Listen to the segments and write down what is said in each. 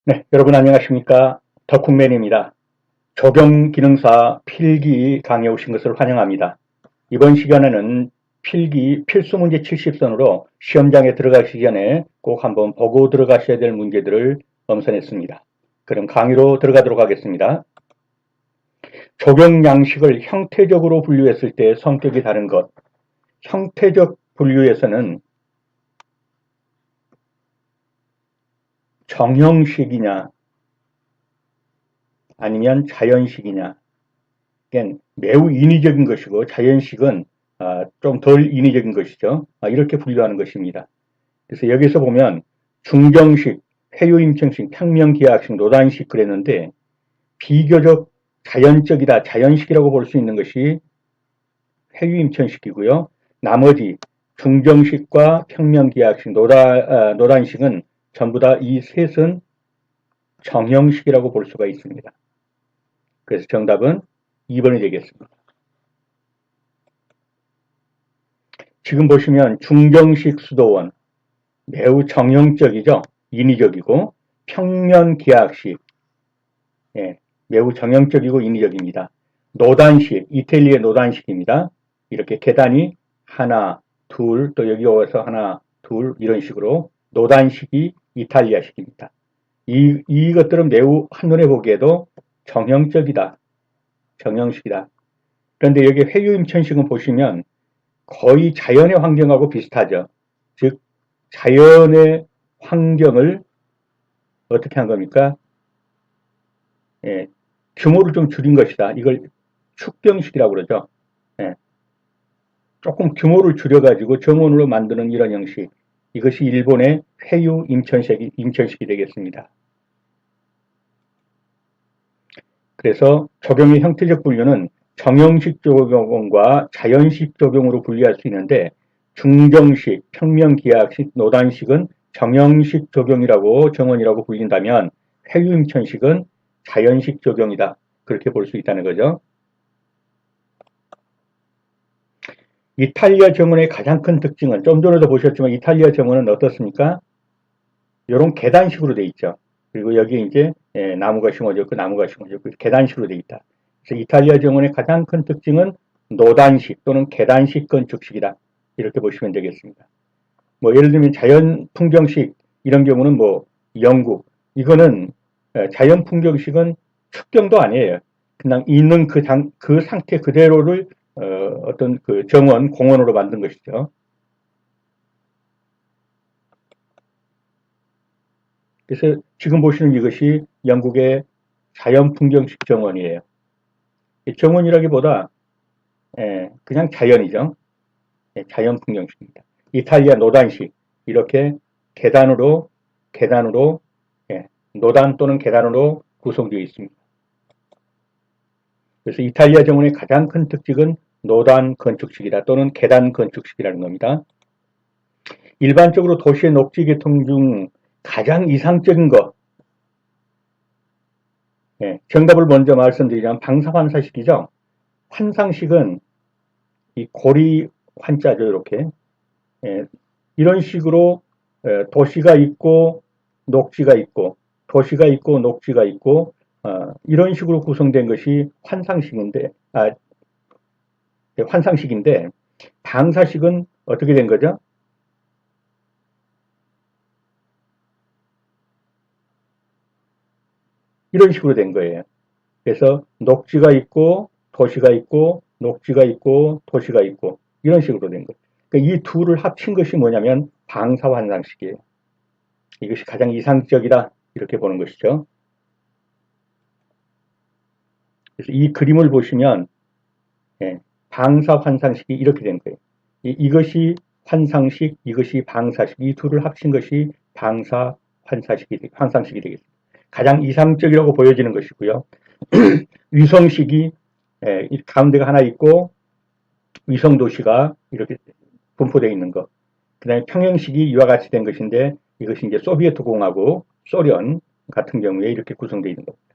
네, 여러분 안녕하십니까? 덕훈맨입니다. 적용기능사 필기 강의에 오신 것을 환영합니다. 이번 시간에는 필기 필수문제 70선으로 시험장에 들어가시기 전에 꼭 한번 보고 들어가셔야 될 문제들을 엄선했습니다. 그럼 강의로 들어가도록 하겠습니다. 적용 양식을 형태적으로 분류했을 때 성격이 다른 것. 형태적 분류에서는 정형식이냐 아니면 자연식이냐, 그러니까 매우 인위적인 것이고 자연식은 좀 덜 인위적인 것이죠. 이렇게 분류하는 것입니다. 그래서 여기서 보면 중정식, 회유임청식, 평면기하학식, 노단식 그랬는데 비교적 자연적이다, 자연식이라고 볼 수 있는 것이 회유임청식이고요. 나머지 중정식과 평면기하학식, 노단식은 전부 다 이 셋은 정형식이라고 볼 수가 있습니다. 그래서 정답은 2번이 되겠습니다. 지금 보시면 중정식 수도원 매우 정형적이죠. 인위적이고 평면기하학식 매우 정형적이고 인위적입니다. 노단식 이탈리아 노단식입니다. 이렇게 계단이 하나 둘 또 여기 와서 하나 둘 이런 식으로 노단식이 이탈리아식입니다. 이것들은 매우 한눈에 보기에도 정형적이다. 정형식이다. 그런데 여기 회유임천식은 보시면 거의 자연의 환경하고 비슷하죠. 즉 자연의 환경을 어떻게 한 겁니까? 규모를 좀 줄인 것이다. 이걸 축경식이라고 그러죠. 조금 규모를 줄여가지고 정원으로 만드는 이런 형식. 이것이 일본의 회유 임천식이 되겠습니다. 그래서 적용의 형태적 분류는 정형식 적용과 자연식 적용으로 분리할 수 있는데 중정식, 평면기하학식, 노단식은 정형식 적용이라고 정원이라고 불린다면 회유임천식은 자연식 적용이다. 그렇게 볼 수 있다는 거죠. 이탈리아 정원의 가장 큰 특징은 좀 전에도 보셨지만 이탈리아 정원은 어떻습니까? 이런 계단식으로 되어 있죠. 그리고 여기 이제 나무가 심어졌고 나무가 심어졌고 계단식으로 되어 있다. 그래서 이탈리아 정원의 가장 큰 특징은 노단식 또는 계단식 건축식이다. 이렇게 보시면 되겠습니다. 뭐 예를 들면 자연 풍경식 이런 경우는 뭐 영국 이거는 자연 풍경식은 축경도 아니에요. 그냥 있는 그 상태 그대로를 어떤 그 정원 공원으로 만든 것이죠. 그래서 지금 보시는 이것이 영국의 자연 풍경식 정원이에요. 정원이라기보다 그냥 자연이죠. 자연 풍경식입니다. 이탈리아 노단식 이렇게 계단으로 노단 또는 계단으로 구성되어 있습니다. 그래서 이탈리아 정원의 가장 큰 특징은 노단 건축식이다 또는 계단 건축식이라는 겁니다. 일반적으로 도시의 녹지 계통 중 가장 이상적인 것 정답을 먼저 말씀드리자면 방사환사식이죠. 환상식은 이 고리 환자죠. 이렇게 이런 식으로 도시가 있고 녹지가 있고 도시가 있고 녹지가 있고 이런 식으로 구성된 것이 환상식인데 방사식은 어떻게 된 거죠? 이런 식으로 된 거예요. 그래서 녹지가 있고 도시가 있고 녹지가 있고 도시가 있고 이런 식으로 된 거예요. 그러니까 이 둘을 합친 것이 뭐냐면 방사환상식이에요. 이것이 가장 이상적이다 이렇게 보는 것이죠. 그래서 이 그림을 보시면 방사환상식이 이렇게 된 거예요. 이것이 환상식, 이것이 방사식, 이 둘을 합친 것이 환상식이 되겠습니다. 가장 이상적이라고 보여지는 것이고요. 위성식이 가운데가 하나 있고 위성도시가 이렇게 분포되어 있는 것. 그 다음에 평형식이 이와 같이 된 것인데 이것이 이제 소비에트 공화국, 소련 같은 경우에 이렇게 구성되어 있는 겁니다.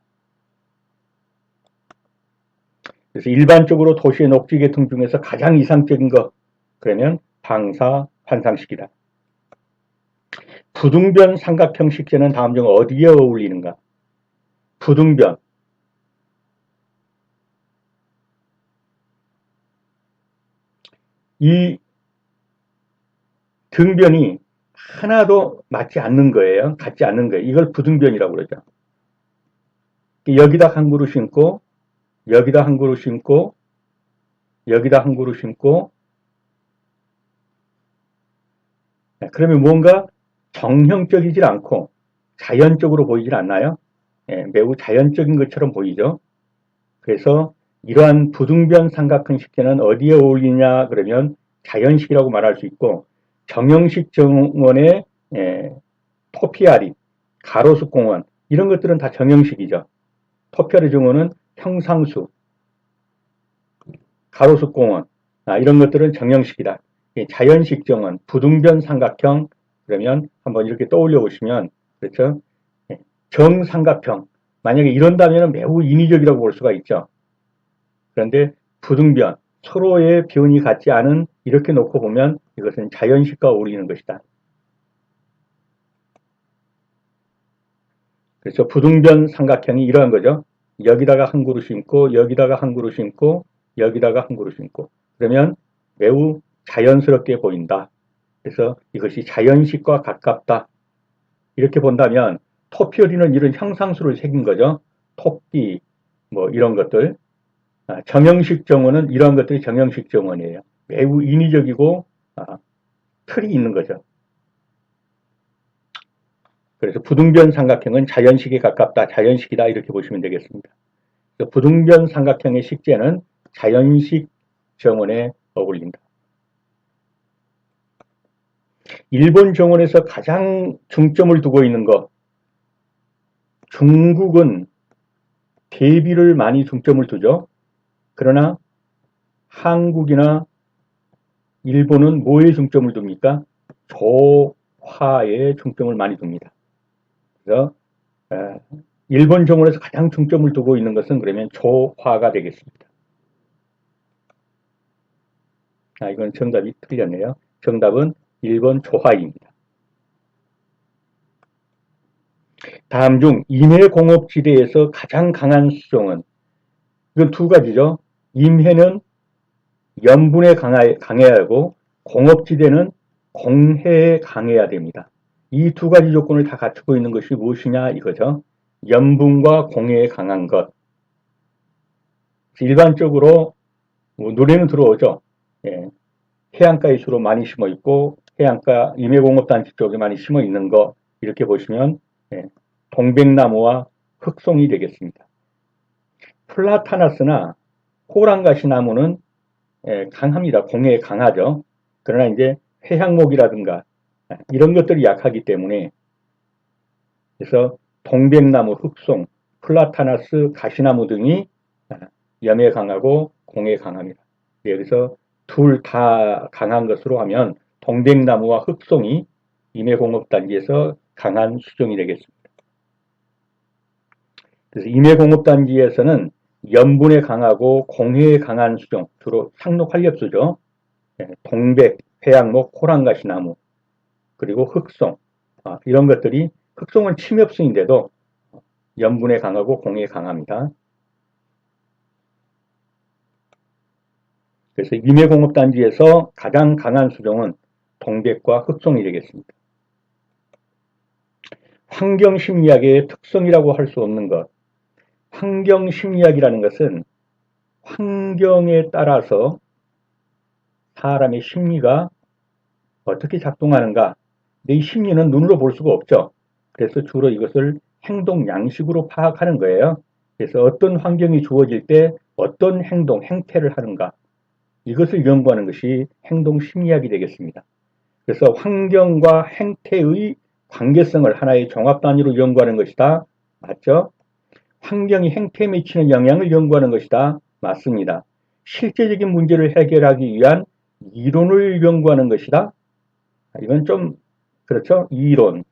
그래서 일반적으로 도시의 녹지 계통 중에서 가장 이상적인 것 그러면 방사 환상식이다. 부등변 삼각형 식재는 다음 중 어디에 어울리는가? 부등변. 이 등변이 하나도 맞지 않는 거예요. 같지 않는 거예요. 이걸 부등변이라고 그러죠. 여기다 한 그루 심고, 여기다 한 그루 심고, 여기다 한 그루 심고, 그러면 뭔가 정형적이질 않고 자연적으로 보이질 않나요? 매우 자연적인 것처럼 보이죠. 그래서 이러한 부등변 삼각형 식재는 어디에 어울리냐 그러면 자연식이라고 말할 수 있고, 정형식 정원의 토피아리, 가로수 공원 이런 것들은 다 정형식이죠. 토피아리 정원은 평상수, 가로수 공원 이런 것들은 정형식이다. 자연식 정원, 부등변 삼각형 그러면 한번 이렇게 떠올려 보시면 그렇죠? 정삼각형 만약에 이런다면 매우 인위적이라고 볼 수가 있죠. 그런데 부등변, 서로의 변이 같지 않은 이렇게 놓고 보면 이것은 자연식과 어울리는 것이다. 그래서 부등변 삼각형이 이러한 거죠. 여기다가 한 그루 심고 여기다가 한 그루 심고 여기다가 한 그루 심고 그러면 매우 자연스럽게 보인다. 그래서 이것이 자연식과 가깝다. 이렇게 본다면 토피어리는 이런 형상수를 새긴 거죠. 토끼 뭐 이런 것들. 정형식 정원은 이러한 것들이 정형식 정원이에요. 매우 인위적이고 틀이 있는 거죠. 그래서 부등변 삼각형은 자연식에 가깝다, 자연식이다 이렇게 보시면 되겠습니다. 부등변 삼각형의 식재는 자연식 정원에 어울린다. 일본 정원에서 가장 중점을 두고 있는 것, 중국은 대비를 많이 중점을 두죠. 그러나 한국이나 일본은 뭐에 중점을 둡니까? 조화에 중점을 많이 둡니다. 그래서 일본 정원에서 가장 중점을 두고 있는 것은 그러면 조화가 되겠습니다. 이건 정답이 틀렸네요. 정답은 1번 조화입니다. 다음 중 임해공업지대에서 가장 강한 수종은 이건 두 가지죠. 임해는 염분에 강해야 하고 공업지대는 공해에 강해야 됩니다. 이 두 가지 조건을 다 갖추고 있는 것이 무엇이냐 이거죠. 염분과 공해에 강한 것. 일반적으로 노래는 들어오죠. 해안가에 주로 많이 심어 있고 해안가 임해공업단지 쪽에 많이 심어 있는 거 이렇게 보시면 동백나무와 흑송이 되겠습니다. 플라타나스나 호랑가시 나무는 강합니다. 공해에 강하죠. 그러나 이제 회향목이라든가 이런 것들이 약하기 때문에 그래서 동백나무, 흑송, 플라타나스, 가시나무 등이 염에 강하고 공해에 강합니다. 여기서 둘 다 강한 것으로 하면 동백나무와 흑송이 임해공업단지에서 강한 수종이 되겠습니다. 그래서 임해공업단지에서는 염분에 강하고 공해에 강한 수종, 주로 상록활엽수죠. 동백, 회양목, 호랑가시나무, 그리고 흑송 이런 것들이 흑송은 침엽수인데도 염분에 강하고 공해에 강합니다. 그래서 임해공업단지에서 가장 강한 수종은 동백과 흑송이 되겠습니다. 환경심리학의 특성이라고 할 수 없는 것. 환경심리학이라는 것은 환경에 따라서 사람의 심리가 어떻게 작동하는가. 이 심리는 눈으로 볼 수가 없죠. 그래서 주로 이것을 행동 양식으로 파악하는 거예요. 그래서 어떤 환경이 주어질 때 어떤 행동, 행태를 하는가. 이것을 연구하는 것이 행동심리학이 되겠습니다. 그래서 환경과 행태의 관계성을 하나의 종합 단위로 연구하는 것이다. 맞죠? 환경이 행태에 미치는 영향을 연구하는 것이다. 맞습니다. 실제적인 문제를 해결하기 위한 이론을 연구하는 것이다. 이건 좀 그렇죠? 이론.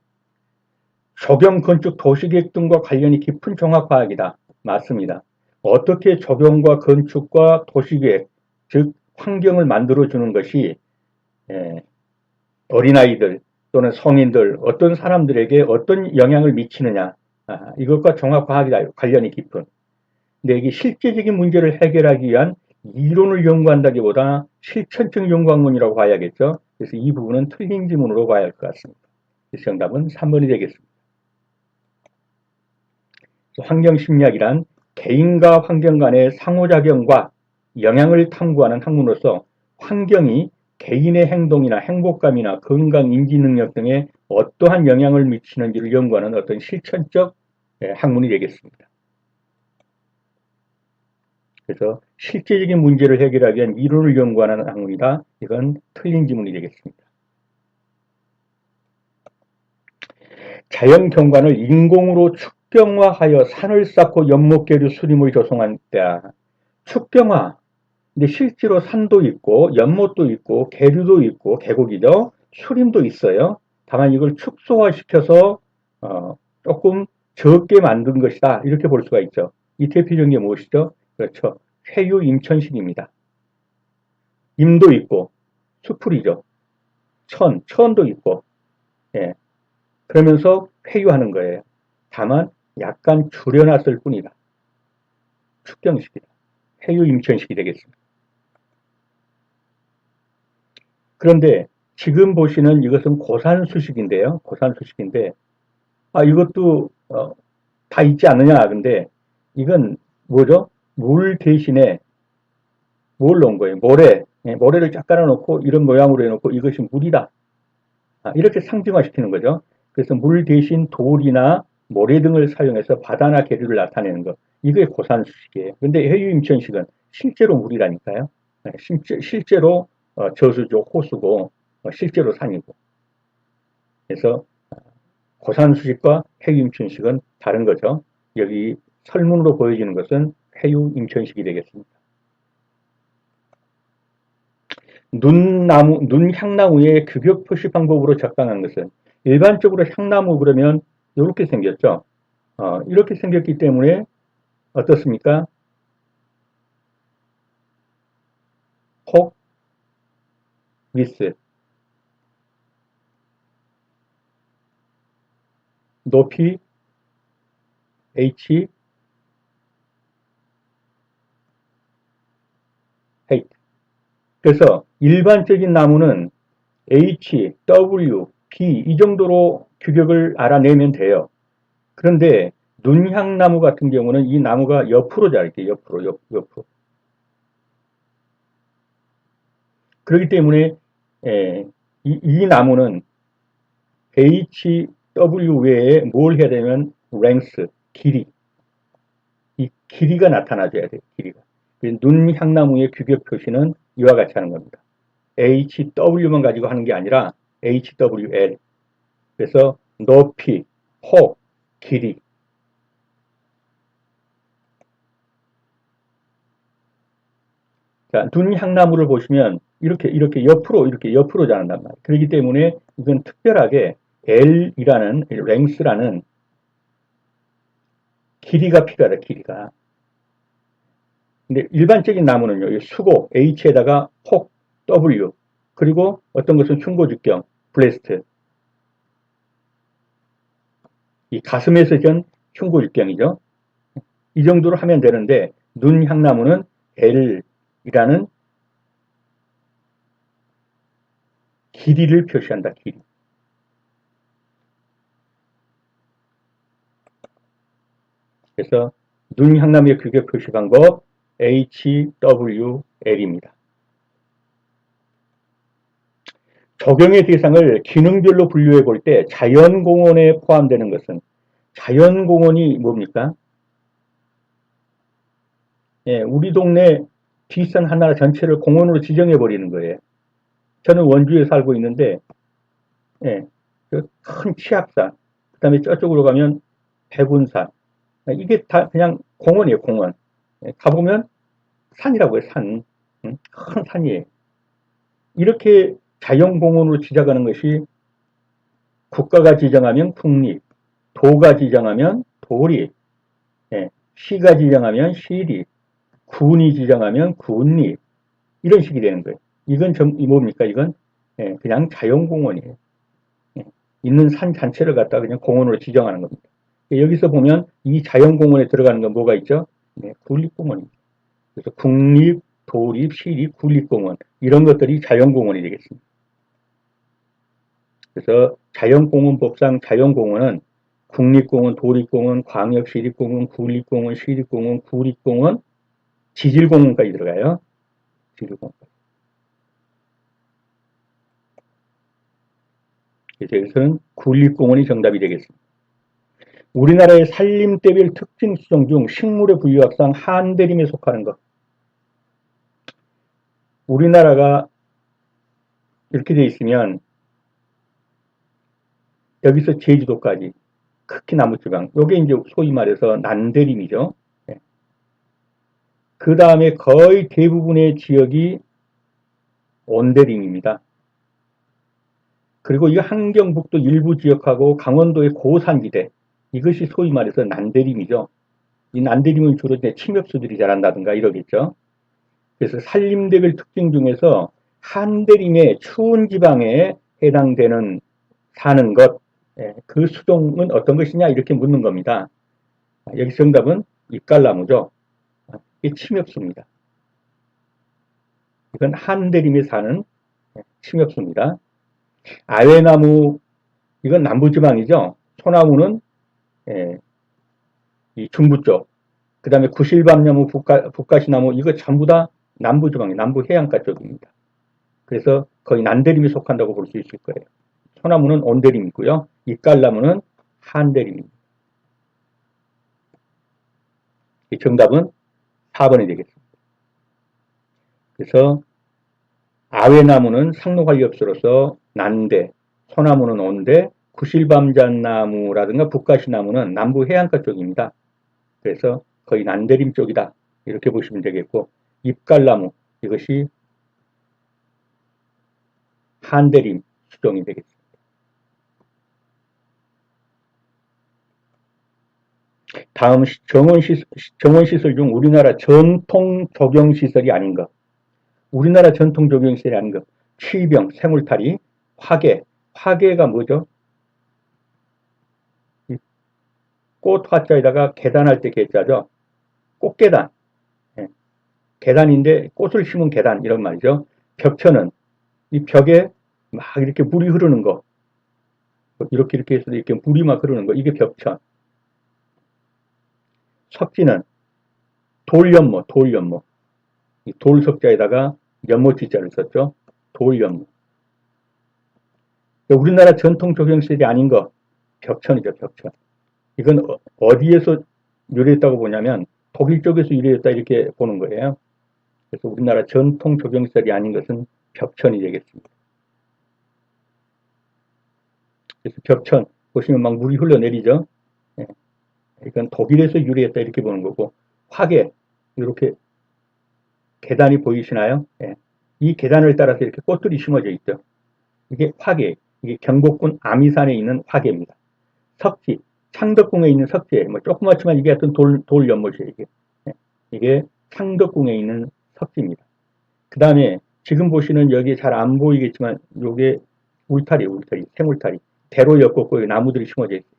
조경, 건축, 도시계획 등과 관련이 깊은 종합과학이다. 맞습니다. 어떻게 조경과 건축과 도시계획, 즉 환경을 만들어주는 것이 어린아이들, 또는 성인들, 어떤 사람들에게 어떤 영향을 미치느냐, 이것과 종합과학이 관련이 깊은. 근데 이게 실제적인 문제를 해결하기 위한 이론을 연구한다기보다 실천적 연구학문이라고 봐야겠죠. 그래서 이 부분은 틀린 지문으로 봐야 할 것 같습니다. 그래서 정답은 3번이 되겠습니다. 환경심리학이란 개인과 환경 간의 상호작용과 영향을 탐구하는 학문으로서 환경이 개인의 행동이나 행복감이나 건강, 인지 능력 등에 어떠한 영향을 미치는지를 연구하는 어떤 실천적 학문이 되겠습니다. 그래서 실제적인 문제를 해결하기 위한 이론을 연구하는 학문이다. 이건 틀린 지문이 되겠습니다. 자연 경관을 인공으로 축경화하여 산을 쌓고 연못계류 수림을 조성한 때야. 축경화. 근데 실제로 산도 있고 연못도 있고 계류도 있고 계곡이죠. 수림도 있어요. 다만 이걸 축소화시켜서 조금 적게 만든 것이다. 이렇게 볼 수가 있죠. 이 대표적인 게 무엇이죠? 그렇죠. 회유 임천식입니다. 임도 있고 수풀이죠. 천도 있고. 예. 그러면서 회유하는 거예요. 다만 약간 줄여놨을 뿐이다. 축경식이다. 회유 임천식이 되겠습니다. 그런데 지금 보시는 이것은 고산수식인데요. 고산수식인데 이것도 다 있지 않느냐. 근데 이건 뭐죠? 물 대신에 뭘 넣은 거예요? 모래. 모래를 쫙 깔아놓고 이런 모양으로 해놓고 이것이 물이다. 이렇게 상징화시키는 거죠. 그래서 물 대신 돌이나 모래 등을 사용해서 바다나 계류를 나타내는 것. 이게 고산수식이에요. 근데 해유임천식은 실제로 물이라니까요. 실제로 저수죠, 호수고 실제로 산이고. 그래서 고산수식과 해유임천식은 다른 거죠. 여기 설문으로 보여지는 것은 해유임천식이 되겠습니다. 눈향나무의 규격 표시 방법으로 적당한 것은 일반적으로 향나무 그러면 이렇게 생겼죠. 이렇게 생겼기 때문에 어떻습니까? 폭, 위스, 높이, H, height. 그래서 일반적인 나무는 H, W, B 이 정도로 규격을 알아내면 돼요. 그런데 눈향나무 같은 경우는 이 나무가 옆으로 자랄게요. 옆으로. 그렇기 때문에 이 나무는 HW 외에 뭘 해야 되면 length, 길이. 이 길이가 나타나줘야 돼요. 길이가. 눈향나무의 규격 표시는 이와 같이 하는 겁니다. HW만 가지고 하는 게 아니라 HWL. 그래서 높이, 폭, 길이. 자, 눈향나무를 보시면 이렇게 옆으로 자란단 말이에요. 그렇기 때문에 이건 특별하게 L이라는 length라는 길이가 필요하다. 길이가. 근데 일반적인 나무는요. 수고 H에다가 폭 W 그리고 어떤 것은 흉고직경 블레스트 이 가슴에서 전 흉고직경이죠. 이 정도로 하면 되는데 눈향나무는 L이라는 길이를 표시한다. 길이. 그래서 눈향나무의 규격 표시 방법 HWL입니다. 적용의 대상을 기능별로 분류해 볼 때 자연공원에 포함되는 것은 자연공원이 뭡니까? 우리 동네 뒷산 하나 전체를 공원으로 지정해 버리는 거예요. 저는 원주에 살고 있는데 큰 치악산 그 다음에 저쪽으로 가면 백운산 이게 다 그냥 공원이에요. 공원. 가보면 산이라고 해요. 산. 큰 산이에요. 이렇게 자연공원으로 지정하는 것이 국가가 지정하면 국립, 도가 지정하면 도립, 시가 지정하면 시립, 군이 지정하면 군립 이런 식이 되는 거예요. 이건 뭡니까? 이건 그냥 자연공원이에요. 있는 산 전체를 갖다 그냥 공원으로 지정하는 겁니다. 여기서 보면 이 자연공원에 들어가는 건 뭐가 있죠? 네, 국립공원입니다. 그래서 국립, 도립, 시립, 국립공원 이런 것들이 자연공원이 되겠습니다. 그래서 자연공원법상 자연공원은 국립공원, 도립공원, 광역시립공원, 국립공원, 시립공원, 구립공원, 지질공원까지 들어가요. 지질공원까지. 그래서 여기서는 국립공원이 정답이 되겠습니다. 우리나라의 산림대별 특징 수종 중 식물의 분류학상 한대림에 속하는 것. 우리나라가 이렇게 되어 있으면 여기서 제주도까지 극히 남부지방, 요게 이제 소위 말해서 난대림이죠. 네. 그 다음에 거의 대부분의 지역이 온대림입니다. 그리고 이 한경북도 일부 지역하고 강원도의 고산지대, 이것이 소위 말해서 난대림이죠. 이 난대림은 주로 이제 침엽수들이 자란다든가 이러겠죠. 그래서 산림대별 특징 중에서 한대림의 추운 지방에 해당되는 사는 것, 그 수종은 어떤 것이냐 이렇게 묻는 겁니다. 여기 정답은 잎갈나무죠. 이게 침엽수입니다. 이건 한대림에 사는 침엽수입니다. 아외나무, 이건 남부지방이죠. 소나무는 이 중부 쪽, 그 다음에 구실밤나무, 북가시나무, 이거 전부 다 남부지방이 남부 해안가 쪽입니다. 그래서 거의 난대림에 속한다고 볼 수 있을 거예요. 소나무는 온대림이고요. 잎갈나무는 한대림입니다. 정답은 4번이 되겠습니다. 그래서 아외나무는 상록관리업소로서 난대, 소나무는 온대, 구실밤잣나무라든가 북가시나무는 남부 해안가 쪽입니다. 그래서 거의 난대림 쪽이다. 이렇게 보시면 되겠고, 잎갈나무, 이것이 한대림 수종이 되겠습니다. 다음 정원시설 중 우리나라 전통 조경시설이 아닌 것. 우리나라 전통 조경시설이 아닌 것. 취병, 생울타리, 화계. 화계가 뭐죠? 꽃 화자에다가 계단할 때 계자죠. 꽃계단. 계단인데 꽃을 심은 계단 이런 말이죠. 벽천은 이 벽에 막 이렇게 물이 흐르는 거. 이렇게 해서 이렇게 물이 막 흐르는 거. 이게 벽천. 석지는 돌연못, 돌연못. 돌석자에다가 연못지자를 썼죠. 돌연못. 우리나라 전통 조경시설이 아닌 거, 벽천이죠, 벽천. 이건 어디에서 유래했다고 보냐면 독일 쪽에서 유래했다 이렇게 보는 거예요. 그래서 우리나라 전통 조경시설이 아닌 것은 벽천이 되겠습니다. 그래서 벽천 보시면 막 물이 흘러내리죠. 이건 독일에서 유래했다 이렇게 보는 거고, 화계 이렇게 계단이 보이시나요? 이 계단을 따라서 이렇게 꽃들이 심어져 있죠. 이게 화계, 이게 경복군 아미산에 있는 화계입니다. 석지, 창덕궁에 있는 석재, 뭐 조그맣지만 이게 하여튼 돌 연못이에요. 이게 창덕궁에 있는 석지입니다. 그 다음에 지금 보시는 여기 잘 안 보이겠지만 요게 울타리, 생울타리. 대로 엮었고 나무들이 심어져 있어요.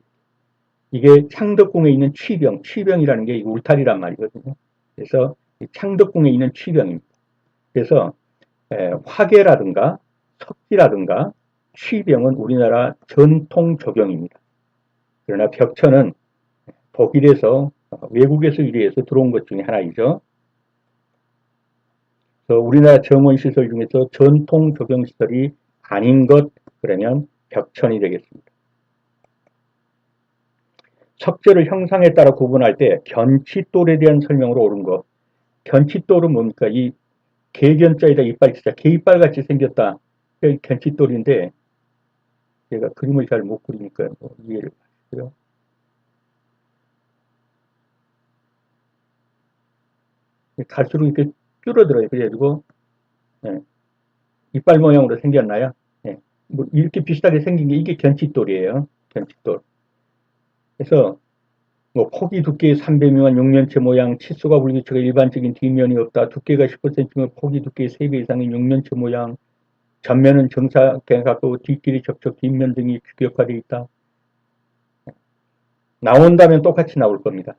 이게 창덕궁에 있는 취병, 취병이라는 게 울타리란 말이거든요. 그래서 창덕궁에 있는 취병입니다. 그래서 화계라든가 석지라든가 취병은 우리나라 전통 조경입니다. 그러나 벽천은 독일에서 외국에서 유래해서 들어온 것 중에 하나이죠. 그래서 우리나라 정원시설 중에서 전통 조경시설이 아닌 것 그러면 벽천이 되겠습니다. 석재를 형상에 따라 구분할 때 견치돌에 대한 설명으로 옳은 것. 견치돌은 뭡니까? 이 개견자에다 이빨 진짜 개이빨 같이 생겼다. 견치돌인데 제가 그림을 잘 못 그리니까 이해를 하시고요. 갈수록 이렇게 줄어들어요. 그래가지고 이빨 모양으로 생겼나요? 뭐 이렇게 비슷하게 생긴 게 이게 견치돌이에요. 견치돌. 그래서 뭐 폭이 두께 300 미만 육면체 모양, 치수가 불규칙하 일반적인 뒷면이 없다. 두께가 15cm, 폭이 두께 3배 이상인 육면체 모양. 전면은 정사각형에 가깝고 뒷길이 접촉, 뒷면 등이 규격화되어 있다. 나온다면 똑같이 나올 겁니다.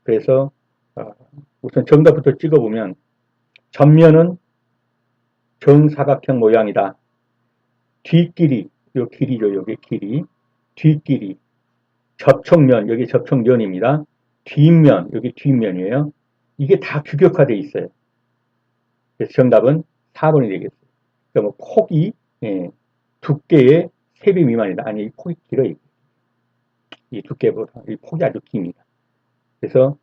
그래서 우선 정답부터 찍어보면 전면은 정사각형 모양이다. 뒷길이, 요 길이죠. 여기 길이. 뒷길이. 접촉면, 여기 접촉면입니다. 뒷면, 여기 뒷면이에요. 이게 다 규격화되어 있어요. 그래서 정답은 4번이 되겠어요. 그러니까 뭐 폭이 두께의 3배 미만이다. 아니, 이 폭이 길어요. 이 두께보다. 이 폭이 아주 깁니다. 그래서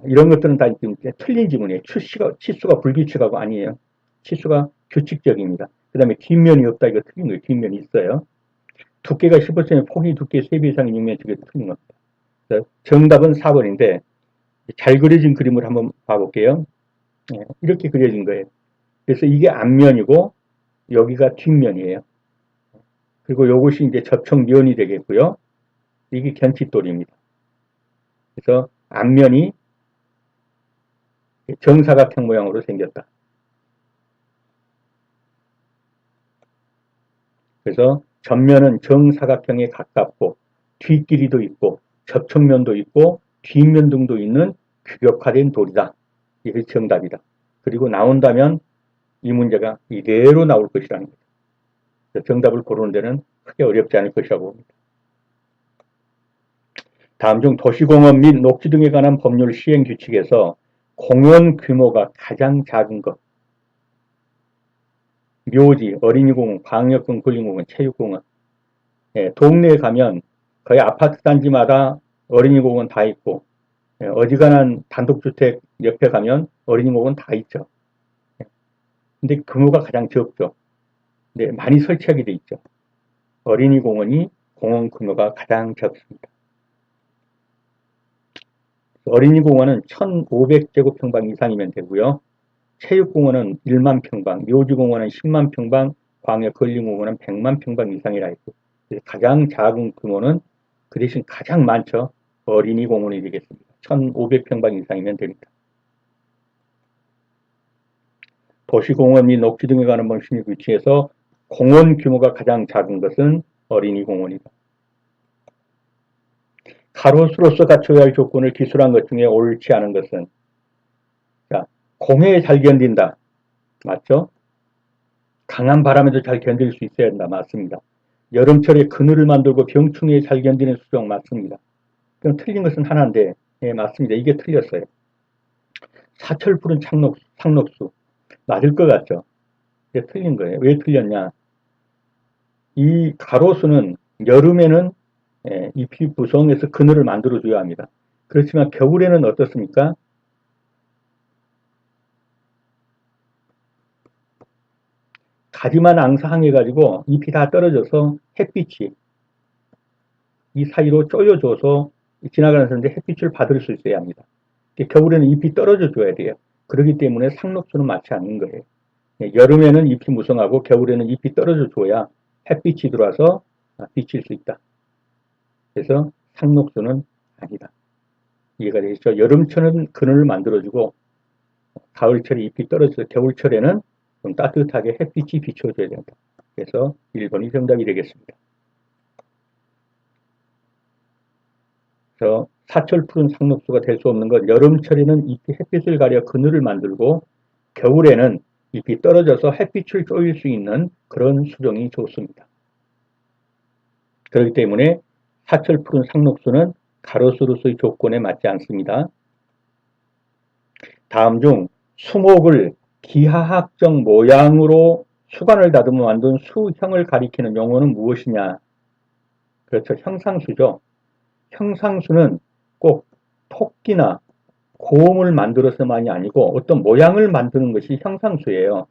이런 것들은 다 지금 틀린 지문이에요. 치수가 불규칙하고 아니에요. 치수가 규칙적입니다. 그 다음에 뒷면이 없다. 이거 틀린 거예요. 뒷면이 있어요. 두께가 15cm, 폭이 두께 3배 이상인 6면 저게 틀린 겁니다. 정답은 4번인데 잘 그려진 그림을 한번 봐볼게요. 이렇게 그려진 거예요. 그래서 이게 앞면이고 여기가 뒷면이에요. 그리고 이것이 이제 접촉면이 되겠고요. 이게 견칫돌입니다. 그래서 앞면이 정사각형 모양으로 생겼다. 그래서 전면은 정사각형에 가깝고 뒷길이도 있고 접촉면도 있고 뒷면 등도 있는 규격화된 돌이다. 이게 정답이다. 그리고 나온다면 이 문제가 이대로 나올 것이라는 거죠. 정답을 고르는 데는 크게 어렵지 않을 것이라고 봅니다. 다음 중 도시공원 및 녹지 등에 관한 법률 시행 규칙에서 공원 규모가 가장 작은 것. 묘지, 어린이공원, 광역군, 군림공원, 체육공원. 동네에 가면 거의 아파트 단지마다 어린이공원 다 있고 어지간한 단독주택 옆에 가면 어린이공원 다 있죠. 근데 규모가 가장 적죠. 근데 많이 설치하게 돼 있죠. 어린이공원이 공원 규모가 가장 적습니다. 어린이공원은 1,500제곱평방 이상이면 되고요. 체육공원은 1만 평방, 묘지공원은 10만 평방, 광역근린공원은 100만 평방 이상이라 했고 가장 작은 규모는 그 대신 가장 많죠. 어린이공원이 되겠습니다. 1,500평방 이상이면 됩니다. 도시공원 및 녹지 등에 관한 법률 규칙에서 공원 규모가 가장 작은 것은 어린이공원이다. 가로수로서 갖춰야 할 조건을 기술한 것 중에 옳지 않은 것은 자, 공해에 잘 견딘다. 맞죠? 강한 바람에도 잘 견딜 수 있어야 한다. 맞습니다. 여름철에 그늘을 만들고 병충해에 잘 견디는 수종 맞습니다. 그럼 틀린 것은 하나인데 맞습니다. 이게 틀렸어요. 사철 푸른 상록수 맞을 것 같죠? 이게 틀린 거예요. 왜 틀렸냐? 이 가로수는 여름에는 잎이 부성해서 그늘을 만들어줘야 합니다. 그렇지만 겨울에는 어떻습니까? 가지만 앙상해가지고 잎이 다 떨어져서 햇빛이 이 사이로 쪼여줘서 지나가는 사람들 햇빛을 받을 수 있어야 합니다. 겨울에는 잎이 떨어져 줘야 돼요. 그렇기 때문에 상록수는 맞지 않는 거예요. 여름에는 잎이 무성하고 겨울에는 잎이 떨어져 줘야 햇빛이 들어와서 비칠 수 있다. 그래서 상록수는 아니다. 이해가 되시죠? 여름철은 그늘을 만들어주고 가을철에 잎이 떨어져서 겨울철에는 좀 따뜻하게 햇빛이 비춰줘야 된다. 그래서 1번이 정답이 되겠습니다. 그래서 사철 푸른 상록수가 될 수 없는 것, 여름철에는 잎이 햇빛을 가려 그늘을 만들고 겨울에는 잎이 떨어져서 햇빛을 쪼일 수 있는 그런 수종이 좋습니다. 그렇기 때문에 사철 푸른 상록수는 가로수로서의 조건에 맞지 않습니다. 다음 중 수목을 기하학적 모양으로 수간을 다듬어 만든 수형을 가리키는 용어는 무엇이냐? 그렇죠. 형상수죠. 형상수는 꼭 토끼나 곰을 만들어서만이 아니고 어떤 모양을 만드는 것이 형상수예요.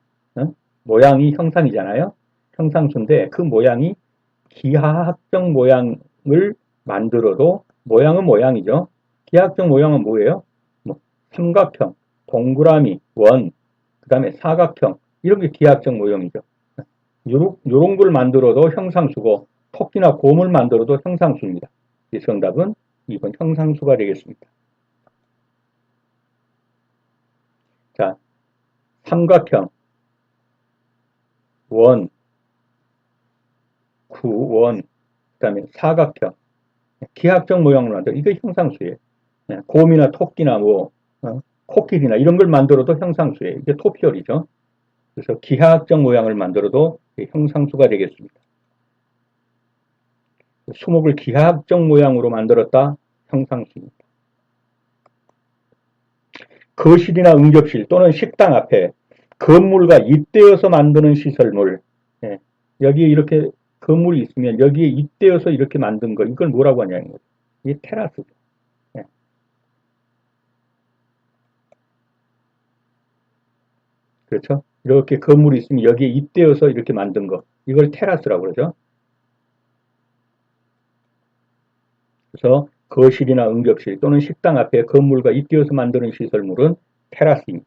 모양이 형상이잖아요. 형상수인데 그 모양이 기하학적 모양을 만들어도 모양은 모양이죠. 기하학적 모양은 뭐예요? 뭐 삼각형, 동그라미, 원, 그 다음에 사각형 이런 게 기하학적 모형이죠. 요런 걸 만들어도 형상수고 토끼나 곰을 만들어도 형상수입니다. 이 정답은 2번 형상수가 되겠습니다. 자, 삼각형, 원, 구, 원, 그 다음에 사각형, 기하학적 모양으로 만들어. 이게 형상수예요. 곰이나 토끼나 뭐, 코끼리나 이런 걸 만들어도 형상수예요. 이게 토피열이죠. 그래서 기하학적 모양을 만들어도 형상수가 되겠습니다. 수목을 기하학적 모양으로 만들었다. 형상수입니다. 거실이나 응접실 또는 식당 앞에 건물과 잇대어서 만드는 시설물. 여기에 이렇게 건물이 있으면 여기에 잇대어서 이렇게 만든 거, 이걸 뭐라고 하냐는 거죠. 이게 테라스죠. 그렇죠? 이렇게 건물이 있으면 여기에 잇대어서 이렇게 만든 거, 이걸 테라스라고 그러죠. 그래서 거실이나 응접실 또는 식당 앞에 건물과 잇대어서 만드는 시설물은 테라스입니다.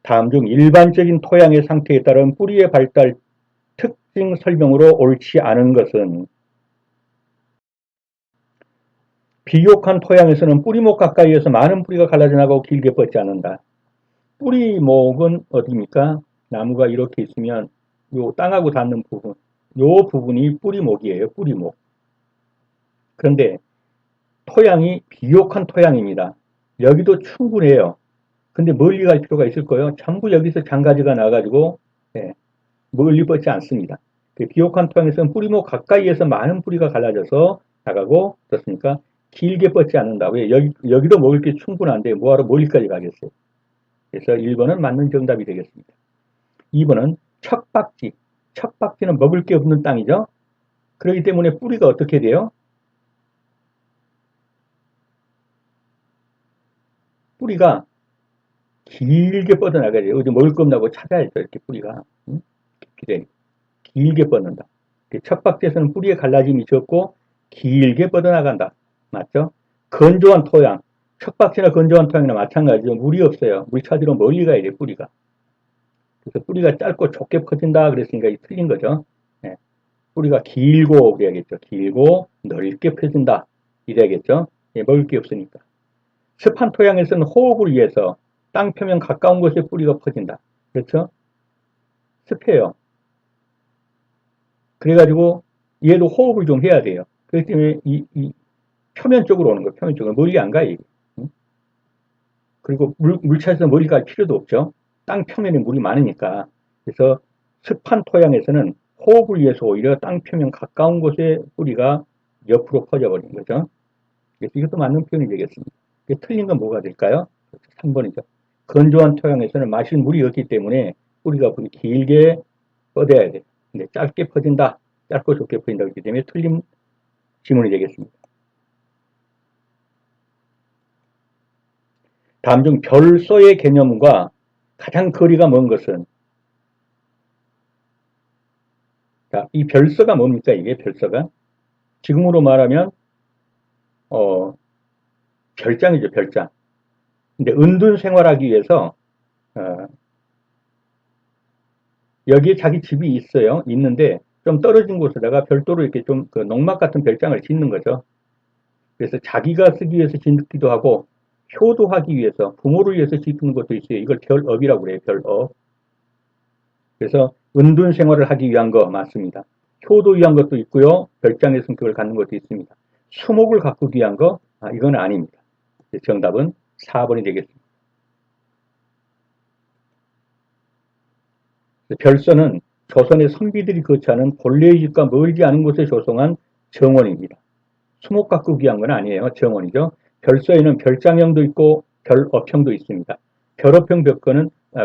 다음 중 일반적인 토양의 상태에 따른 뿌리의 발달 특징 설명으로 옳지 않은 것은 비옥한 토양에서는 뿌리목 가까이에서 많은 뿌리가 갈라져 나가고 길게 뻗지 않는다. 뿌리목은 어디입니까? 나무가 이렇게 있으면 요 땅하고 닿는 부분, 요 부분이 뿌리목이에요. 뿌리목. 그런데 토양이 비옥한 토양입니다. 여기도 충분해요. 근데 멀리 갈 필요가 있을 거예요. 전부 여기서 장가지가 나가지고 멀리 뻗지 않습니다. 비옥한 토양에서는 뿌리목 가까이에서 많은 뿌리가 갈라져서 나가고 그렇습니까? 길게 뻗지 않는다. 왜? 여기도 먹을 게 충분한데 뭐하러 멀리까지 가겠어요? 그래서 1번은 맞는 정답이 되겠습니다. 2번은 척박지. 척박지는 먹을 게 없는 땅이죠. 그렇기 때문에 뿌리가 어떻게 돼요? 뿌리가 길게 뻗어나가야 돼요. 어디 먹을 거 없나고 찾아야죠. 이렇게 뿌리가. 길게 뻗는다. 척박지에서는 뿌리의 갈라짐이 적고 길게 뻗어나간다. 맞죠? 건조한 토양. 척박지나 건조한 토양이나 마찬가지죠. 물이 없어요. 물 찾으러 멀리 가야 돼요. 뿌리가. 그래서 뿌리가 짧고 좁게 퍼진다 그랬으니까 이 틀린 거죠. 네. 뿌리가 길고 그래야겠죠. 길고 넓게 펴진다 이래야겠죠. 예, 먹을 게 없으니까. 습한 토양에서는 호흡을 위해서 땅 표면 가까운 곳에 뿌리가 퍼진다. 그렇죠? 습해요. 그래가지고 얘도 호흡을 좀 해야 돼요. 그렇기 때문에 이 표면 쪽으로 오는 거예요. 표면 쪽으로. 멀리 안 가요. 응? 그리고 물차에서 멀리 갈 필요도 없죠. 땅 표면에 물이 많으니까. 그래서 습한 토양에서는 호흡을 위해서 오히려 땅 표면 가까운 곳에 뿌리가 옆으로 퍼져버리는 거죠. 그래서 이것도 맞는 표현이 되겠습니다. 틀린 건 뭐가 될까요? 3번이죠. 건조한 토양에서는 마실 물이 없기 때문에 뿌리가 길게 뻗어야 돼. 근데 짧게 퍼진다. 짧고 좁게 퍼진다. 그렇기 때문에 틀린 지문이 되겠습니다. 다음 중 별소의 개념과 가장 거리가 먼 것은 자, 이 별서가 뭡니까? 이게 별서가 지금으로 말하면 별장이죠. 별장. 근데 은둔 생활하기 위해서 여기에 자기 집이 있어요. 있는데 좀 떨어진 곳에다가 별도로 이렇게 좀 그 농막 같은 별장을 짓는 거죠. 그래서 자기가 쓰기 위해서 짓기도 하고 효도하기 위해서 부모를 위해서 짓는 것도 있어요. 이걸 별업이라고 그래요. 별업. 그래서 은둔 생활을 하기 위한 거 맞습니다. 효도 위한 것도 있고요. 별장의 성격을 갖는 것도 있습니다. 수목을 가꾸기 위한 거 이건 아닙니다. 정답은 4번이 되겠습니다. 별서는 조선의 선비들이 거처하는 본래의 집과 멀지 않은 곳에 조성한 정원입니다. 수목 가꾸기 위한 건 아니에요. 정원이죠. 별서에는 별장형도 있고 별업형도 있습니다. 별업형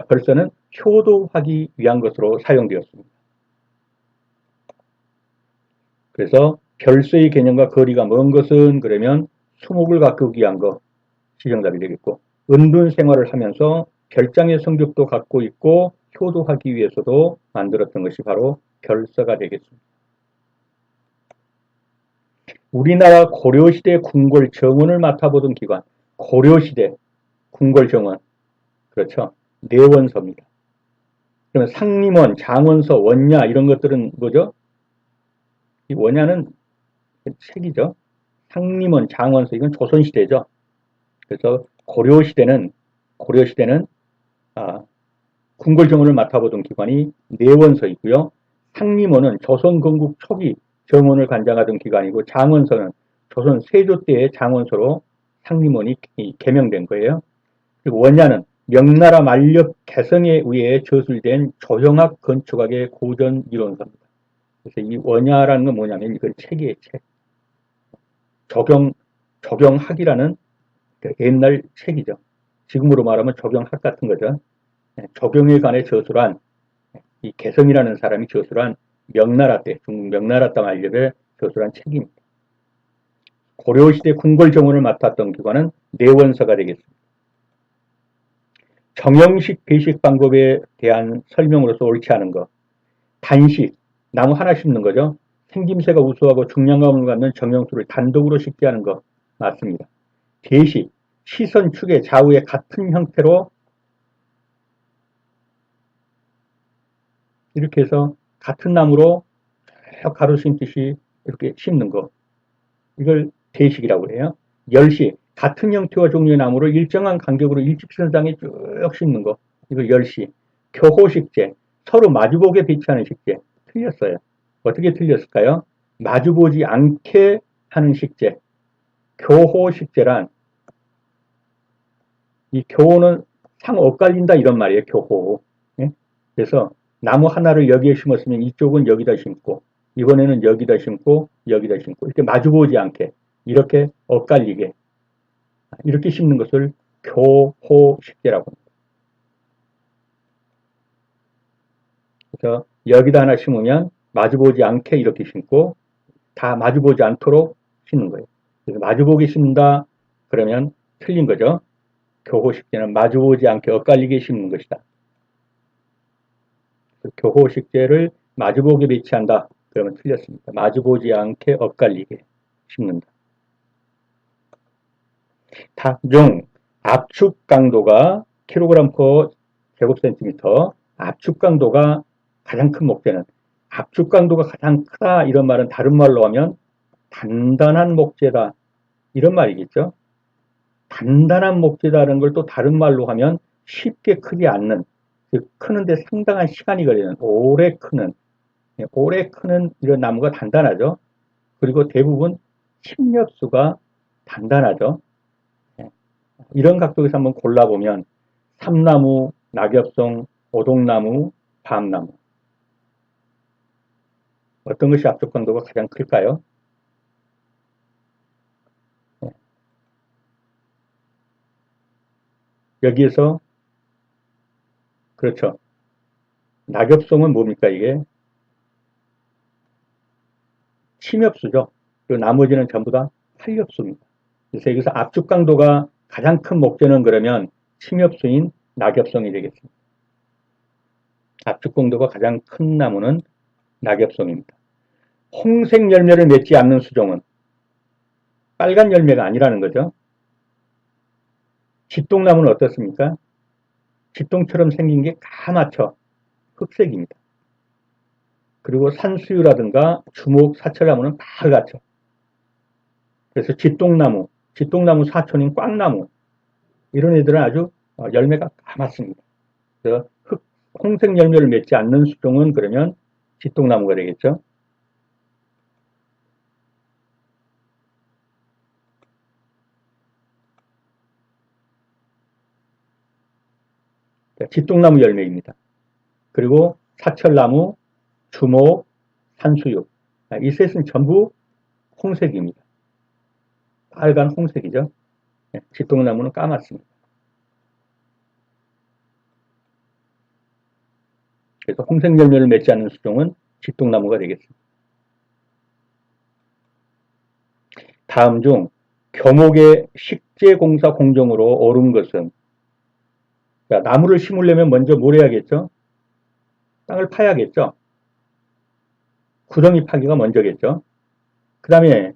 별서는 효도하기 위한 것으로 사용되었습니다. 그래서 별서의 개념과 거리가 먼 것은 그러면 수목을 가꾸기 위한 것 시정답이 되겠고 은둔 생활을 하면서 별장의 성격도 갖고 있고 효도하기 위해서도 만들었던 것이 바로 별서가 되겠습니다. 우리나라 고려시대 궁궐 정원을 맡아보던 기관 고려시대 궁궐 정원 그렇죠. 내원서입니다. 그러면 상림원, 장원서, 원야 이런 것들은 뭐죠? 이 원야는 책이죠. 상림원, 장원서 이건 조선시대죠. 그래서 고려시대는 궁궐 정원을 맡아보던 기관이 내원서이고요. 상림원은 조선 건국 초기 정원을 관장하던 기관이고 장원서는 조선 세조 때의 장원서로 상림원이 개명된 거예요. 그리고 원야는 명나라 만력 개성에 의해 저술된 조형학 건축학의 고전 이론서입니다. 그래서 이 원야라는 건 뭐냐면 이건 책이에요, 책. 조경학이라는 옛날 책이죠. 지금으로 말하면 조경학 같은 거죠. 조경에 관해 저술한 이 개성이라는 사람이 저술한 명나라 때, 중국 명나라 땅 알렵에 저술한 책입니다. 고려시대 궁궐정원을 맡았던 기관은 내원서가 되겠습니다. 정형식 배식 방법에 대한 설명으로서 옳지 않은 것. 단식, 나무 하나 심는 거죠. 생김새가 우수하고 중량감을 갖는 정형수를 단독으로 심지 하는 것 맞습니다. 대식, 시선 축의 좌우에 같은 형태로 이렇게 해서 같은 나무로 가로 심듯이 이렇게 심는 거. 이걸 대식이라고 해요. 열식, 같은 형태와 종류의 나무를 일정한 간격으로 일직선상에 쭉 심는 거. 이걸 열식. 교호식재, 서로 마주보게 배치하는 식재. 틀렸어요. 어떻게 틀렸을까요? 마주보지 않게 하는 식재. 교호식재란 이 교호는 상 엇갈린다 이런 말이에요. 교호. 예? 그래서 나무 하나를 여기에 심었으면 이쪽은 여기다 심고 이번에는 여기다 심고 여기다 심고 이렇게 마주보지 않게 이렇게 엇갈리게 이렇게 심는 것을 교호식재라고 합니다. 그래서 여기다 하나 심으면 마주보지 않게 이렇게 심고 다 마주보지 않도록 심는 거예요. 그래서 마주보기 심는다 그러면 틀린 거죠. 교호식재는 마주보지 않게 엇갈리게 심는 것이다. 교호식재를 마주보게 배치한다. 그러면 틀렸습니다. 마주보지 않게 엇갈리게 심는다. 중 압축 강도가 kg/제곱센티미터 압축 강도가 가장 큰 목재는 압축 강도가 가장 크다 이런 말은 다른 말로 하면 단단한 목재다 이런 말이겠죠. 단단한 목재다라는 걸 또 다른 말로 하면 쉽게 크지 않는 크는데 상당한 시간이 걸리는 오래 크는 이런 나무가 단단하죠. 그리고 대부분 침엽수가 단단하죠. 이런 각도에서 한번 골라보면 삼나무, 낙엽송, 오동나무, 밤나무 어떤 것이 압축 강도가 가장 클까요? 여기에서 그렇죠. 낙엽송은 뭡니까 이게? 침엽수죠. 그리고 나머지는 전부 다 활엽수입니다. 그래서 여기서 압축 강도가 가장 큰 목재는 그러면 침엽수인 낙엽송이 되겠습니다. 압축 강도가 가장 큰 나무는 낙엽송입니다. 홍색 열매를 맺지 않는 수종은 빨간 열매가 아니라는 거죠. 집동나무는 어떻습니까? 집동처럼 생긴 게 까맣죠. 흑색입니다. 그리고 산수유라든가 주목, 사철나무는 빨갛죠. 그래서 집동나무 사촌인 꽝나무 이런 애들은 아주 열매가 까맣습니다. 그래서 홍색 열매를 맺지 않는 수종은 그러면 집동나무가 되겠죠. 집동나무 열매입니다. 그리고 사철나무, 주목, 산수유 이 셋은 전부 홍색입니다. 빨간 홍색이죠. 집동나무는 까맣습니다. 그래서 홍색 열매를 맺지 않는 수종은 집동나무가 되겠습니다. 다음 중 교목의 식재공사 공정으로 옳은 것은 자, 나무를 심으려면 먼저 뭘 해야겠죠? 땅을 파야겠죠? 구덩이 파기가 먼저겠죠? 그 다음에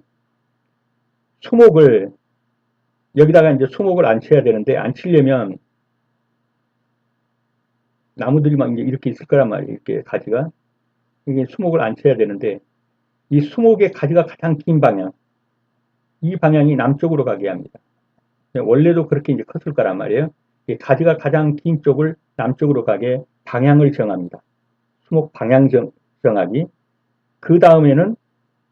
수목을 여기다가 이제 수목을 안쳐야 되는데 안치려면 나무들이 막 이렇게 있을 거란 말이에요. 이렇게 가지가 이게 수목을 안쳐야 되는데 이 수목의 가지가 가장 긴 방향 이 방향이 남쪽으로 가게 합니다. 원래도 그렇게 이제 컸을 거란 말이에요. 가지가 가장 긴 쪽을 남쪽으로 가게 방향을 정합니다. 수목 방향 정하기. 그 다음에는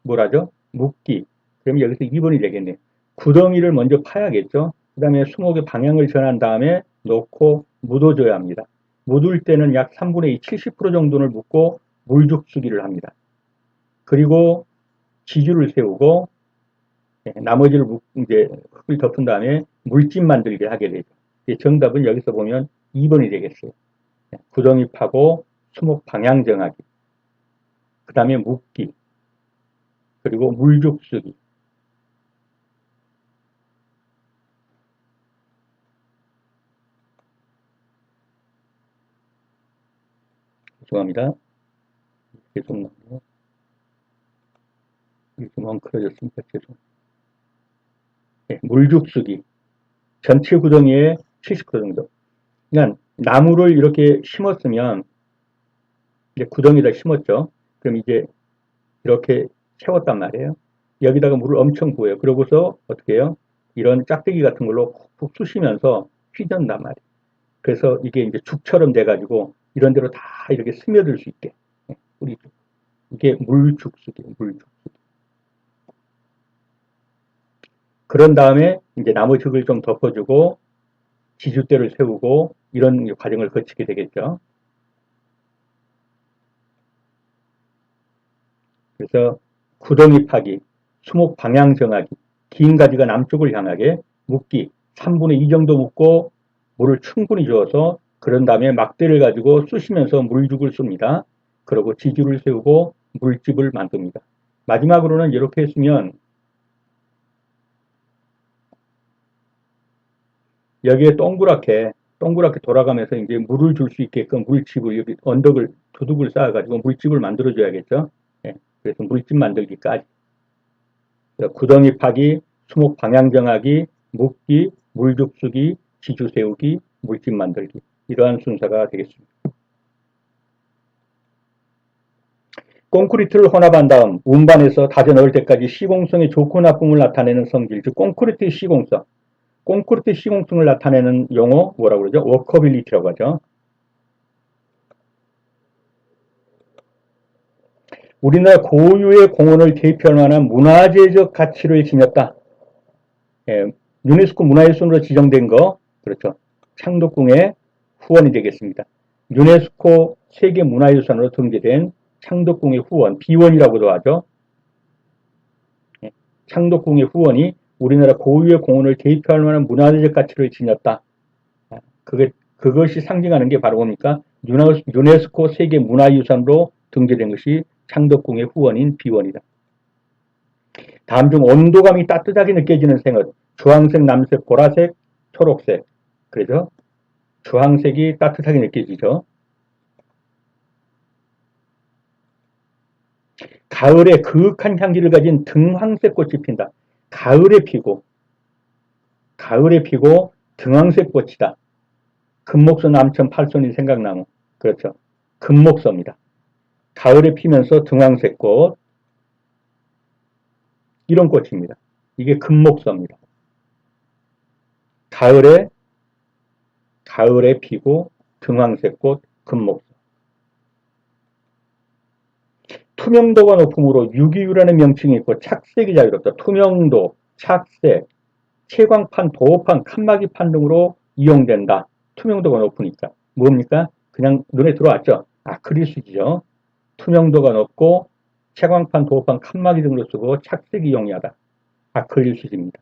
뭐라죠? 묶기. 그럼 여기서 2번이 되겠네요. 구덩이를 먼저 파야겠죠. 그 다음에 수목의 방향을 전한 다음에 놓고 묻어줘야 합니다. 묻을 때는 약 3분의 2, 70% 정도를 묻고 물죽수기를 합니다. 그리고 지주를 세우고 나머지를 이제 흙을 덮은 다음에 물집 만들게 하게 되죠. 정답은 여기서 보면 2번이 되겠어요. 구덩이 파고 수목 방향 정하기, 그 다음에 묶기, 그리고 물죽수기. 죄송합니다. 죄송합니다. 이렇게 멍크러졌으니까 죄송합니다. 네, 물죽수기. 전체 구덩이의 70% 정도. 그러니까 나무를 이렇게 심었으면 이제 구덩이에다 심었죠. 그럼 이제 이렇게 채웠단 말이에요. 여기다가 물을 엄청 부어요. 그러고서 어떻게 해요? 이런 짝대기 같은 걸로 푹 쑤시면서 휘전단 말이에요. 그래서 이게 이제 죽처럼 돼가지고 이런 데로 다 이렇게 스며들 수 있게. 우리 이게 물죽수기, 물죽수기. 그런 다음에 이제 나머지 흙을 좀 덮어주고 지주대를 세우고 이런 과정을 거치게 되겠죠. 그래서 구덩이 파기, 수목 방향 정하기, 긴 가지가 남쪽을 향하게 묶기, 3분의 2 정도 묶고 물을 충분히 주어서 그런 다음에 막대를 가지고 쑤시면서 물죽을 씁니다. 그리고 지주를 세우고 물집을 만듭니다. 마지막으로는 이렇게 했으면 여기에 동그랗게 돌아가면서 이제 물을 줄 수 있게끔 물집을 여기 언덕을 두둑을 쌓아가지고 물집을 만들어 줘야겠죠. 예, 그래서 물집 만들기까지. 구덩이 파기, 수목 방향 정하기, 묶기, 물죽수기, 지주 세우기, 물집 만들기. 이러한 순서가 되겠습니다. 콘크리트를 혼합한 다음 운반해서 다져 넣을 때까지 시공성의 좋고 나쁨을 나타내는 성질, 즉 콘크리트의 시공성. 콘크리트 시공성을 나타내는 용어 뭐라고 그러죠? 워커빌리티라고 하죠. 우리나라 고유의 공원을 대표할 만한 문화재적 가치를 지녔다. 예, 유네스코 문화유산으로 지정된 거, 그렇죠. 창덕궁의 후원이 되겠습니다. 유네스코 세계문화유산으로 등재된 창덕궁의 후원, 비원이라고도 하죠. 예, 창덕궁의 후원이 우리나라 고유의 공원을 대표할 만한 문화재적 가치를 지녔다. 그것이 상징하는 게 바로 뭡니까? 유네스코 세계문화유산으로 등재된 것이 창덕궁의 후원인 비원이다. 다음 중 온도감이 따뜻하게 느껴지는 색은 주황색, 남색, 보라색, 초록색. 그래서 주황색이 따뜻하게 느껴지죠. 가을에 그윽한 향기를 가진 등황색 꽃이 핀다. 가을에 피고 등황색 꽃이다. 금목서 남천 팔손이 생각나무. 그렇죠. 금목서입니다. 가을에 피면서 등황색 꽃. 이런 꽃입니다. 이게 금목서입니다. 가을에 피고 등황색 꽃, 금목서. 투명도가 높음으로 유기유라는 명칭이 있고 착색이 자유롭다. 투명도, 착색, 채광판, 도어판, 칸막이판 등으로 이용된다. 투명도가 높으니까. 뭡니까? 그냥 눈에 들어왔죠? 아크릴수지죠. 투명도가 높고 채광판, 도어판, 칸막이 등으로 쓰고 착색이 용이하다. 아크릴수지입니다.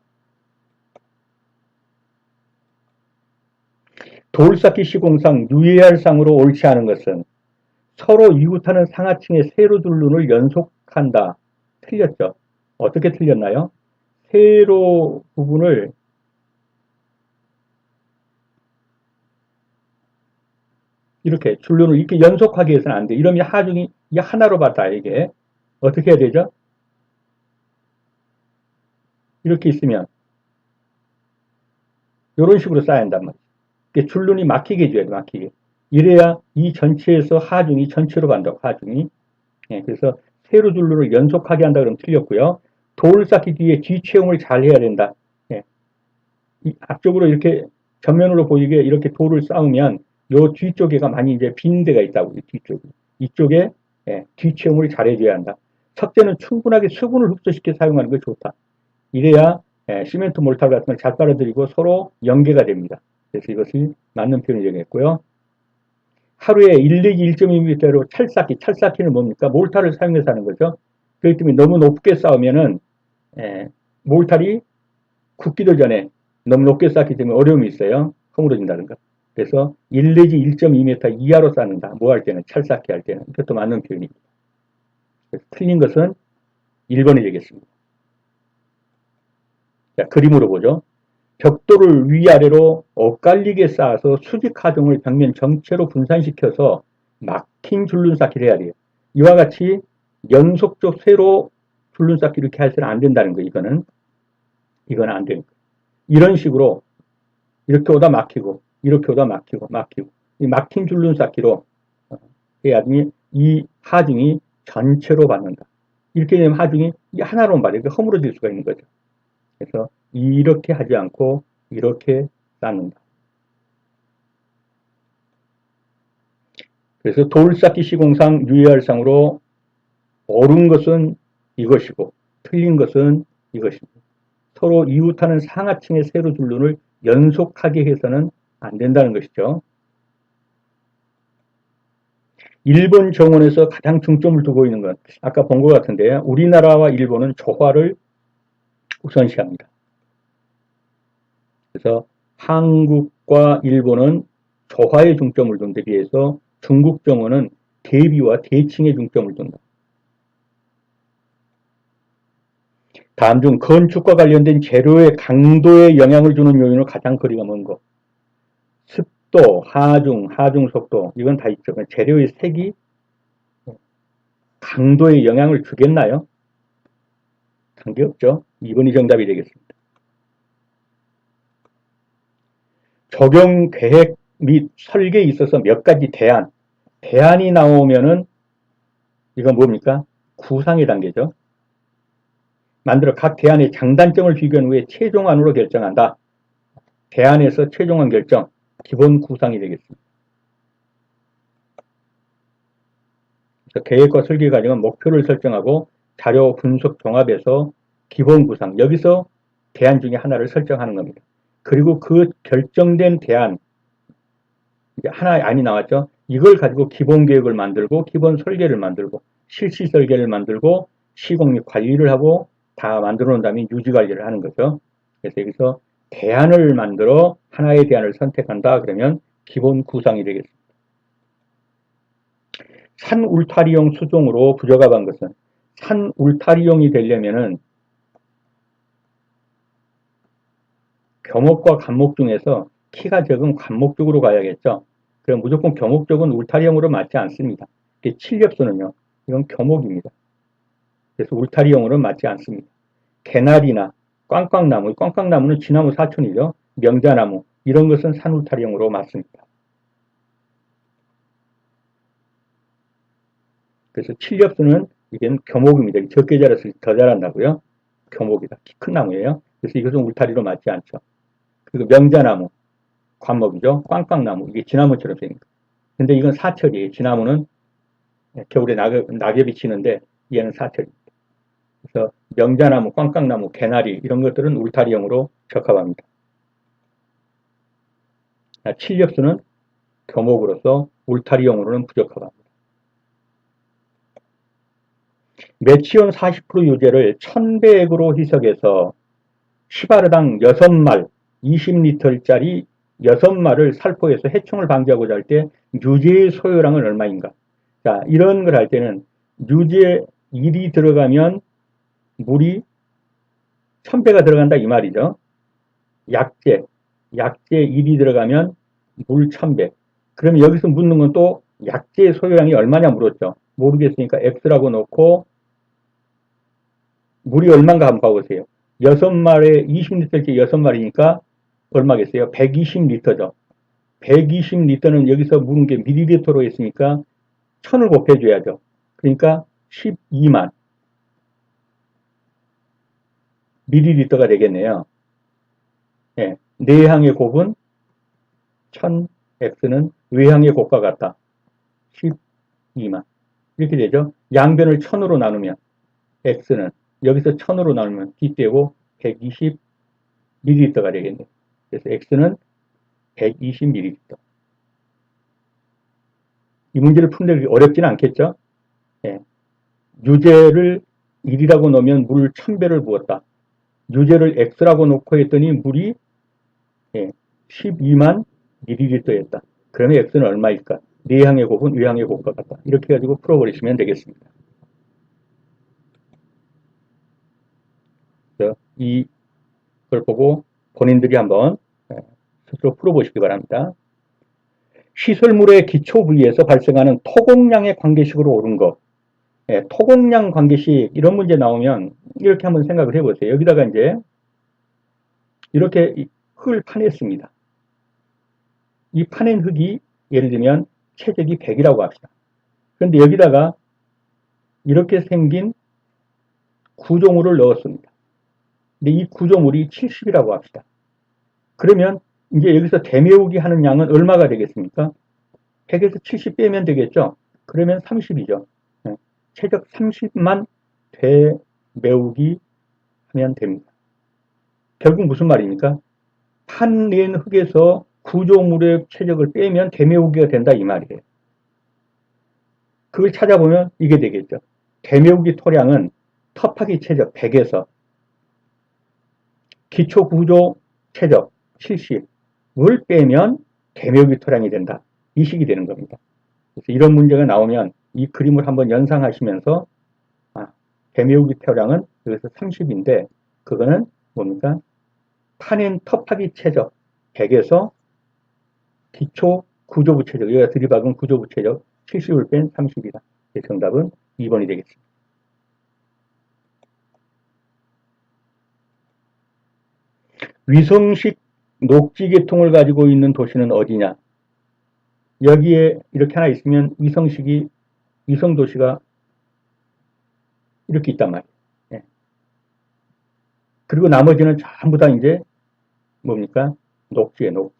돌쌓기 시공상 유의할 상으로 옳지 않은 것은 서로 이웃하는 상하층의 세로둘룬을 연속한다. 틀렸죠? 어떻게 틀렸나요? 세로 부분을 이렇게 줄눈을 이렇게 연속하게 해서는 안 돼. 이러면 하중이 이게 하나로 봤다. 이게 어떻게 해야 되죠? 이렇게 있으면 이런 식으로 쌓아야 한단 말이에요. 줄눈이 막히게 해줘야 돼. 막히게. 이래야 이 전체에서 하중이 전체로 간다고. 하중이. 예, 그래서 세로 줄눈을 연속하게 한다 그러면 틀렸고요. 돌 쌓기 뒤에 뒤체험을 잘 해야 된다. 예, 앞쪽으로 이렇게 전면으로 보이게 이렇게 돌을 쌓으면 요 뒤쪽에가 많이 이제 빈 데가 있다고. 뒤쪽에. 이쪽에 뒤채우물이 잘해줘야 한다. 석재는 충분하게 수분을 흡수시켜 사용하는 게 좋다. 이래야 시멘트 몰탈 같은 걸 잘 빨아들이고 서로 연계가 됩니다. 그래서 이것이 맞는 표현이 되겠고요. 하루에 1 내지 1.2m로 찰쌓기는 뭡니까? 몰탈을 사용해서 하는 거죠. 그렇기 때문에 너무 높게 쌓으면은 몰탈이 굳기도 전에 너무 높게 쌓기 때문에 어려움이 있어요. 허물어진다든가. 그래서 1 내지 1.2m 이하로 쌓는다. 뭐 할 때는, 찰쌓기 할 때는. 이것도 맞는 표현입니다. 그래서 틀린 것은 1번이 되겠습니다. 자, 그림으로 보죠. 벽돌을 위아래로 엇갈리게 쌓아서 수직 하중을 벽면 전체로 분산시켜서 막힌 줄눈 쌓기를 해야 돼요. 이와 같이 연속적 세로 줄눈 쌓기 이렇게 해서는 안 된다는 거예요. 이거는 안 되는 거예요. 이런 식으로 이렇게 오다 막히고 이렇게 오다 막히고 이 막힌 줄눈 쌓기로 해야지 이 하중이 전체로 받는다. 이렇게 되면 하중이 하나로 받아요. 허물어질 수가 있는 거죠. 그래서 이렇게 하지 않고 이렇게 쌓는다. 그래서 돌쌓기 시공상 유의할 사항으로 옳은 것은 이것이고 틀린 것은 이것입니다. 서로 이웃하는 상하층의 세로 줄눈을 연속하게 해서는 안 된다는 것이죠. 일본 정원에서 가장 중점을 두고 있는 건 아까 본 것 같은데 우리나라와 일본은 조화를 우선시합니다. 그래서 한국과 일본은 조화에 중점을 둔 데 비해서 중국 정원은 대비와 대칭에 중점을 둔다. 다음 중 건축과 관련된 재료의 강도에 영향을 주는 요인으로 가장 거리가 먼 것. 습도, 하중 속도 이건 다 있죠. 재료의 색이 강도에 영향을 주겠나요? 관계없죠. 2번이 정답이 되겠습니다. 적용 계획 및 설계에 있어서 몇 가지 대안이 나오면은 이건 뭡니까? 구상의 단계죠. 만들어 각 대안의 장단점을 비교한 후에 최종안으로 결정한다. 대안에서 최종안 결정, 기본 구상이 되겠습니다. 계획과 설계 과정은 목표를 설정하고 자료 분석 종합해서 기본 구상, 여기서 대안 중에 하나를 설정하는 겁니다. 그리고 그 결정된 대안, 이제 하나의 안이 나왔죠. 이걸 가지고 기본 계획을 만들고 기본 설계를 만들고 실시 설계를 만들고 시공 및 관리를 하고 다 만들어 놓은 다음에 유지 관리를 하는 거죠. 그래서 여기서 대안을 만들어 하나의 대안을 선택한다 그러면 기본 구상이 되겠습니다. 산 울타리용 수종으로 부적합한 것은 산 울타리용이 되려면은 겸목과 간목 중에서 키가 적은 간목 쪽으로 가야겠죠. 그럼 무조건 겸목 쪽은 울타리용으로 맞지 않습니다. 칠렵수는요, 이건 겸목입니다. 그래서 울타리용으로는 맞지 않습니다. 개나리나 꽝꽝나무는 지나무 사촌이죠. 명자나무, 이런 것은 산울타리용으로 맞습니다. 그래서 칠렵수는 이게 겸목입니다. 적게 자랐을 때 더 자란다고요. 겸목이다. 키 큰 나무예요. 그래서 이것은 울타리로 맞지 않죠. 그리고 명자나무, 관목이죠. 꽝꽝나무, 이게 지나무처럼 생긴 거. 근데 이건 사철이에요. 지나무는 겨울에 낙엽이 치는데 얘는 사철입니다. 그래서 명자나무, 꽝꽝나무, 개나리 이런 것들은 울타리용으로 적합합니다. 칠렵수는 겸목으로서 울타리용으로는 부적합합니다. 메치온 40% 유제를 1000배액으로 희석해서 시바르당 6말 20리터짜리 6말을 살포해서 해충을 방지하고자 할 때 유제의 소요량은 얼마인가? 자, 이런 걸 할 때는 유제 1이 들어가면 물이 1000배가 들어간다 이 말이죠. 약제 1이 들어가면 물 1000배. 그러면 여기서 묻는 건 또 약제의 소요량이 얼마냐 물었죠. 모르겠으니까 X라고 놓고 물이 얼마인가 한번 봐보세요. 6마리에 20리터짜리 6마리니까 얼마겠어요? 120리터죠. 120리터는 여기서 묻은 게 밀리리터로 했으니까 1000을 곱해줘야죠. 그러니까 12만 밀리리터가 되겠네요. 네, 내향의 곱은 1000, X는 외향의 곱과 같다. 12만. 이렇게 되죠. 양변을 1000으로 나누면 X는 여기서 1000으로 나누면 D 빼고 120ml가 되겠네요. 그래서 X는 120ml. 이 문제를 푸는데 어렵지는 않겠죠? 예. 유제를 1이라고 넣으면 물 1000배를 부었다. 유제를 X라고 놓고 했더니 물이 12만 ml였다. 그러면 X는 얼마일까? 내항의 곱은 외항의 곱과 같다. 이렇게 가지고 풀어버리시면 되겠습니다. 이걸 보고 본인들이 한번 스스로 풀어보시기 바랍니다. 시설물의 기초 부위에서 발생하는 토공량의 관계식으로 옳은 것. 토공량 관계식 이런 문제 나오면 이렇게 한번 생각을 해보세요. 여기다가 이제 이렇게 흙을 파냈습니다. 이 파낸 흙이 예를 들면 체적이 100이라고 합시다. 그런데 여기다가 이렇게 생긴 구조물을 넣었습니다. 근데 이 구조물이 70이라고 합시다. 그러면 이제 여기서 대매우기 하는 양은 얼마가 되겠습니까? 100에서 70 빼면 되겠죠? 그러면 30이죠. 최적 30만 되매우기 하면 됩니다. 결국 무슨 말입니까? 판낸 흙에서 구조물의 최적을 빼면 대매우기가 된다 이 말이에요. 그걸 찾아보면 이게 되겠죠. 대매우기 토량은 터파기 최적 100에서 기초 구조 최적 70을 빼면 대매우기 토량이 된다. 이 식이 되는 겁니다. 그래서 이런 문제가 나오면 이 그림을 한번 연상하시면서 대매우기 토량은 여기서 30인데 그거는 뭡니까? 파낸 터파기 최적 100에서 기초 구조부 최적, 여기가 들이박은 구조부 최적 70을 뺀 30이다. 정답은 2번이 되겠습니다. 위성식 녹지 계통을 가지고 있는 도시는 어디냐? 여기에 이렇게 하나 있으면 위성 도시가 이렇게 있단 말이에요. 예. 그리고 나머지는 전부 다 이제 뭡니까? 녹지에 녹지.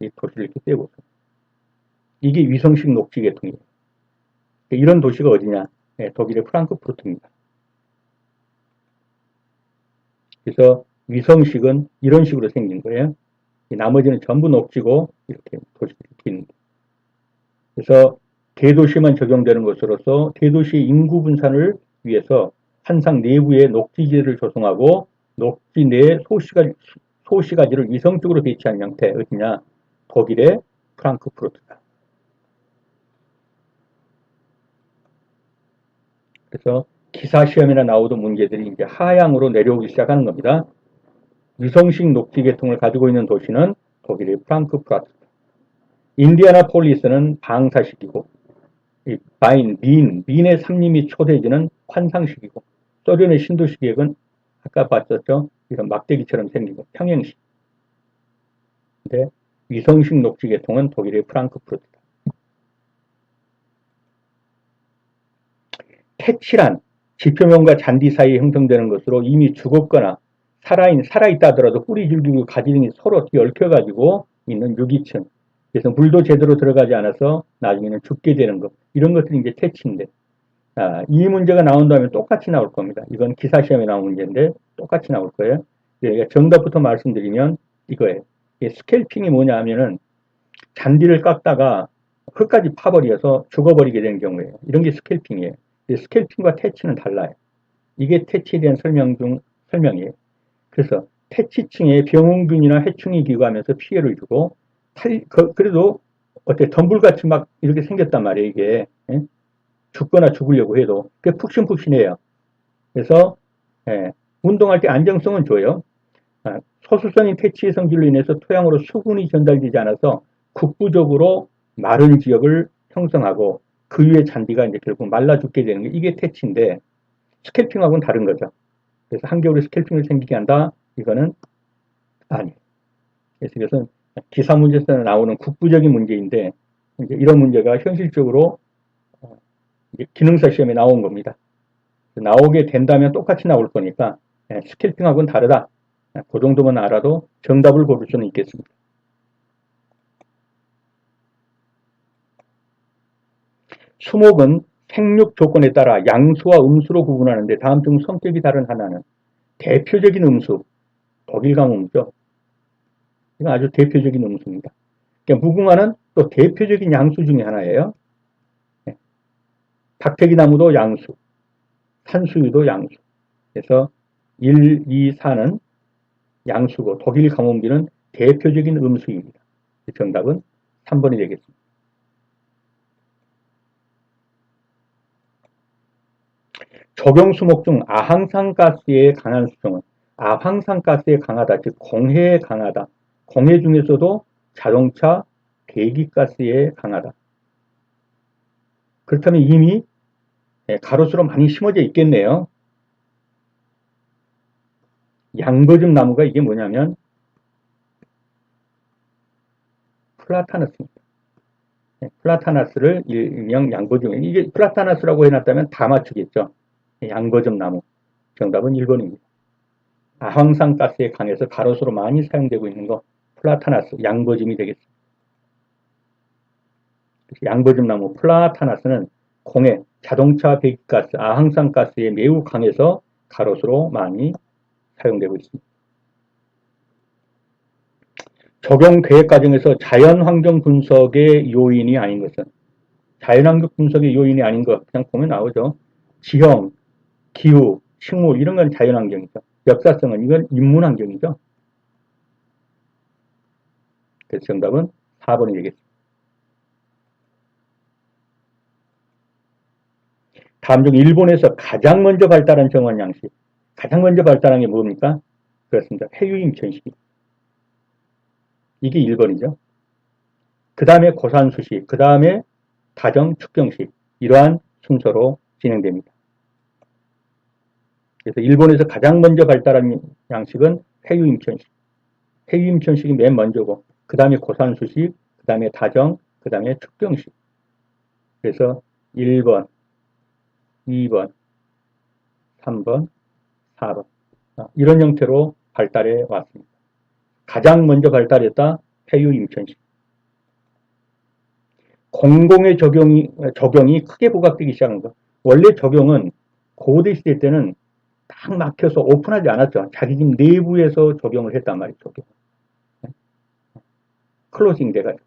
이 도시를 이렇게 빼고. 이게 위성식 녹지 계통이에요. 이런 도시가 어디냐? 예, 독일의 프랑크푸르트입니다. 그래서 위성식은 이런 식으로 생긴 거예요. 나머지는 전부 녹지고 이렇게 도시가 이렇게 있는 거예요. 그래서 대도시만 적용되는 것으로서 대도시 인구 분산을 위해서 한상 내부에 녹지지를 조성하고 녹지 내 소시가지를 위성적으로 배치한 형태 어디냐? 독일의 프랑크푸르트다. 그래서 기사 시험이나 나오던 문제들이 이제 하향으로 내려오기 시작하는 겁니다. 위성식 녹지 계통을 가지고 있는 도시는 독일의 프랑크푸르트. 인디아나폴리스는 방사식이고, 빈의 산림이 초대지는 환상식이고, 소련의 신도시계획은 아까 봤었죠? 이런 막대기처럼 생기고 평행식. 근데 위성식 녹지 계통은 독일의 프랑크푸르트다. 태칠한 지표면과 잔디 사이에 형성되는 것으로 이미 죽었거나 살아있다 하더라도 뿌리, 줄기, 가지 등이 서로 얽혀가지고 있는 유기층. 그래서 물도 제대로 들어가지 않아서 나중에는 죽게 되는 것. 이런 것들이 이제 태치인데. 이 문제가 나온다면 똑같이 나올 겁니다. 이건 기사시험에 나온 문제인데 똑같이 나올 거예요. 정답부터 말씀드리면 이거예요. 스캘핑이 뭐냐 하면은 잔디를 깎다가 흙까지 파버려서 죽어버리게 되는 경우예요. 이런 게 스캘핑이에요. 스캘핑과 태치는 달라요. 이게 태치에 대한 설명이에요. 그래서 태치층에 병원균이나 해충이 기거하면서 피해를 주고 그래도 덤불같이 막 이렇게 생겼단 말이에요. 이게 죽거나 죽으려고 해도 그게 푹신푹신해요. 그래서 운동할 때 안정성은 줘요. 소수성인 태치의 성질로 인해서 토양으로 수분이 전달되지 않아서 국부적으로 마른 지역을 형성하고 그 위에 잔디가 이제 결국 말라 죽게 되는 게 이게 태치인데 스캘핑하고는 다른 거죠. 그래서 한겨울에 스캘핑을 생기게 한다? 이거는 아니에요. 그래서 이것은 기사 문제에서 나오는 국부적인 문제인데 이제 이런 문제가 현실적으로 기능사 시험에 나온 겁니다. 나오게 된다면 똑같이 나올 거니까 스캘핑하고는 다르다. 그 정도만 알아도 정답을 고를 수는 있겠습니다. 수목은 생육 조건에 따라 양수와 음수로 구분하는데 다음 중 성격이 다른 하나는 대표적인 음수, 독일 가뭄이죠. 이건 아주 대표적인 음수입니다. 그러니까 무궁화는 또 대표적인 양수 중에 하나예요. 박태기나무도 양수, 산수유도 양수. 그래서 1, 2, 4는 양수고 독일 가뭄비는 대표적인 음수입니다. 정답은 3번이 되겠습니다. 적용수목 중 아항산가스에 강한 수종은 아황산가스에 강하다, 즉 공해에 강하다. 공해 중에서도 자동차, 배기가스에 강하다. 그렇다면 이미 가로수로 많이 심어져 있겠네요. 양버즘 나무가 이게 뭐냐면 플라타너스입니다. 플라타나스를 일명 양버즘, 이게 플라타나스라고 해놨다면 다 맞추겠죠. 양버점 나무. 정답은 1번입니다. 아황산가스에 강해서 가로수로 많이 사용되고 있는 거 플라타나스, 양버짐이 되겠습니다. 양버점 나무 플라타나스는 공해, 자동차 배기가스, 아황산가스에 매우 강해서 가로수로 많이 사용되고 있습니다. 적용 계획 과정에서 자연환경 분석의 요인이 아닌 것은 자연환경 분석의 요인이 아닌 것 그냥 보면 나오죠. 지형, 기후, 식물 이런 건 자연환경이죠. 역사성은 이건 인문환경이죠. 그래서 정답은 4번이 되겠습니다. 다음 중 일본에서 가장 먼저 발달한 정원 양식. 가장 먼저 발달한 게 뭡니까? 그렇습니다. 폐유임천식. 이게 1번이죠. 그 다음에 고산수식, 그 다음에 다정 축경식. 이러한 순서로 진행됩니다. 그래서 일본에서 가장 먼저 발달한 양식은 폐유임천식. 폐유임천식이 맨 먼저고 그 다음에 고산수식, 그 다음에 다정, 그 다음에 축경식. 그래서 1번, 2번, 3번, 4번 이런 형태로 발달해 왔습니다. 가장 먼저 발달했다 폐유임천식. 공공의 적용이 크게 부각되기 시작한 것. 원래 적용은 고대 시대 때는 딱 막혀서 오픈하지 않았죠. 자기 집 내부에서 적용을 했단 말이죠. 클로징 돼가지고.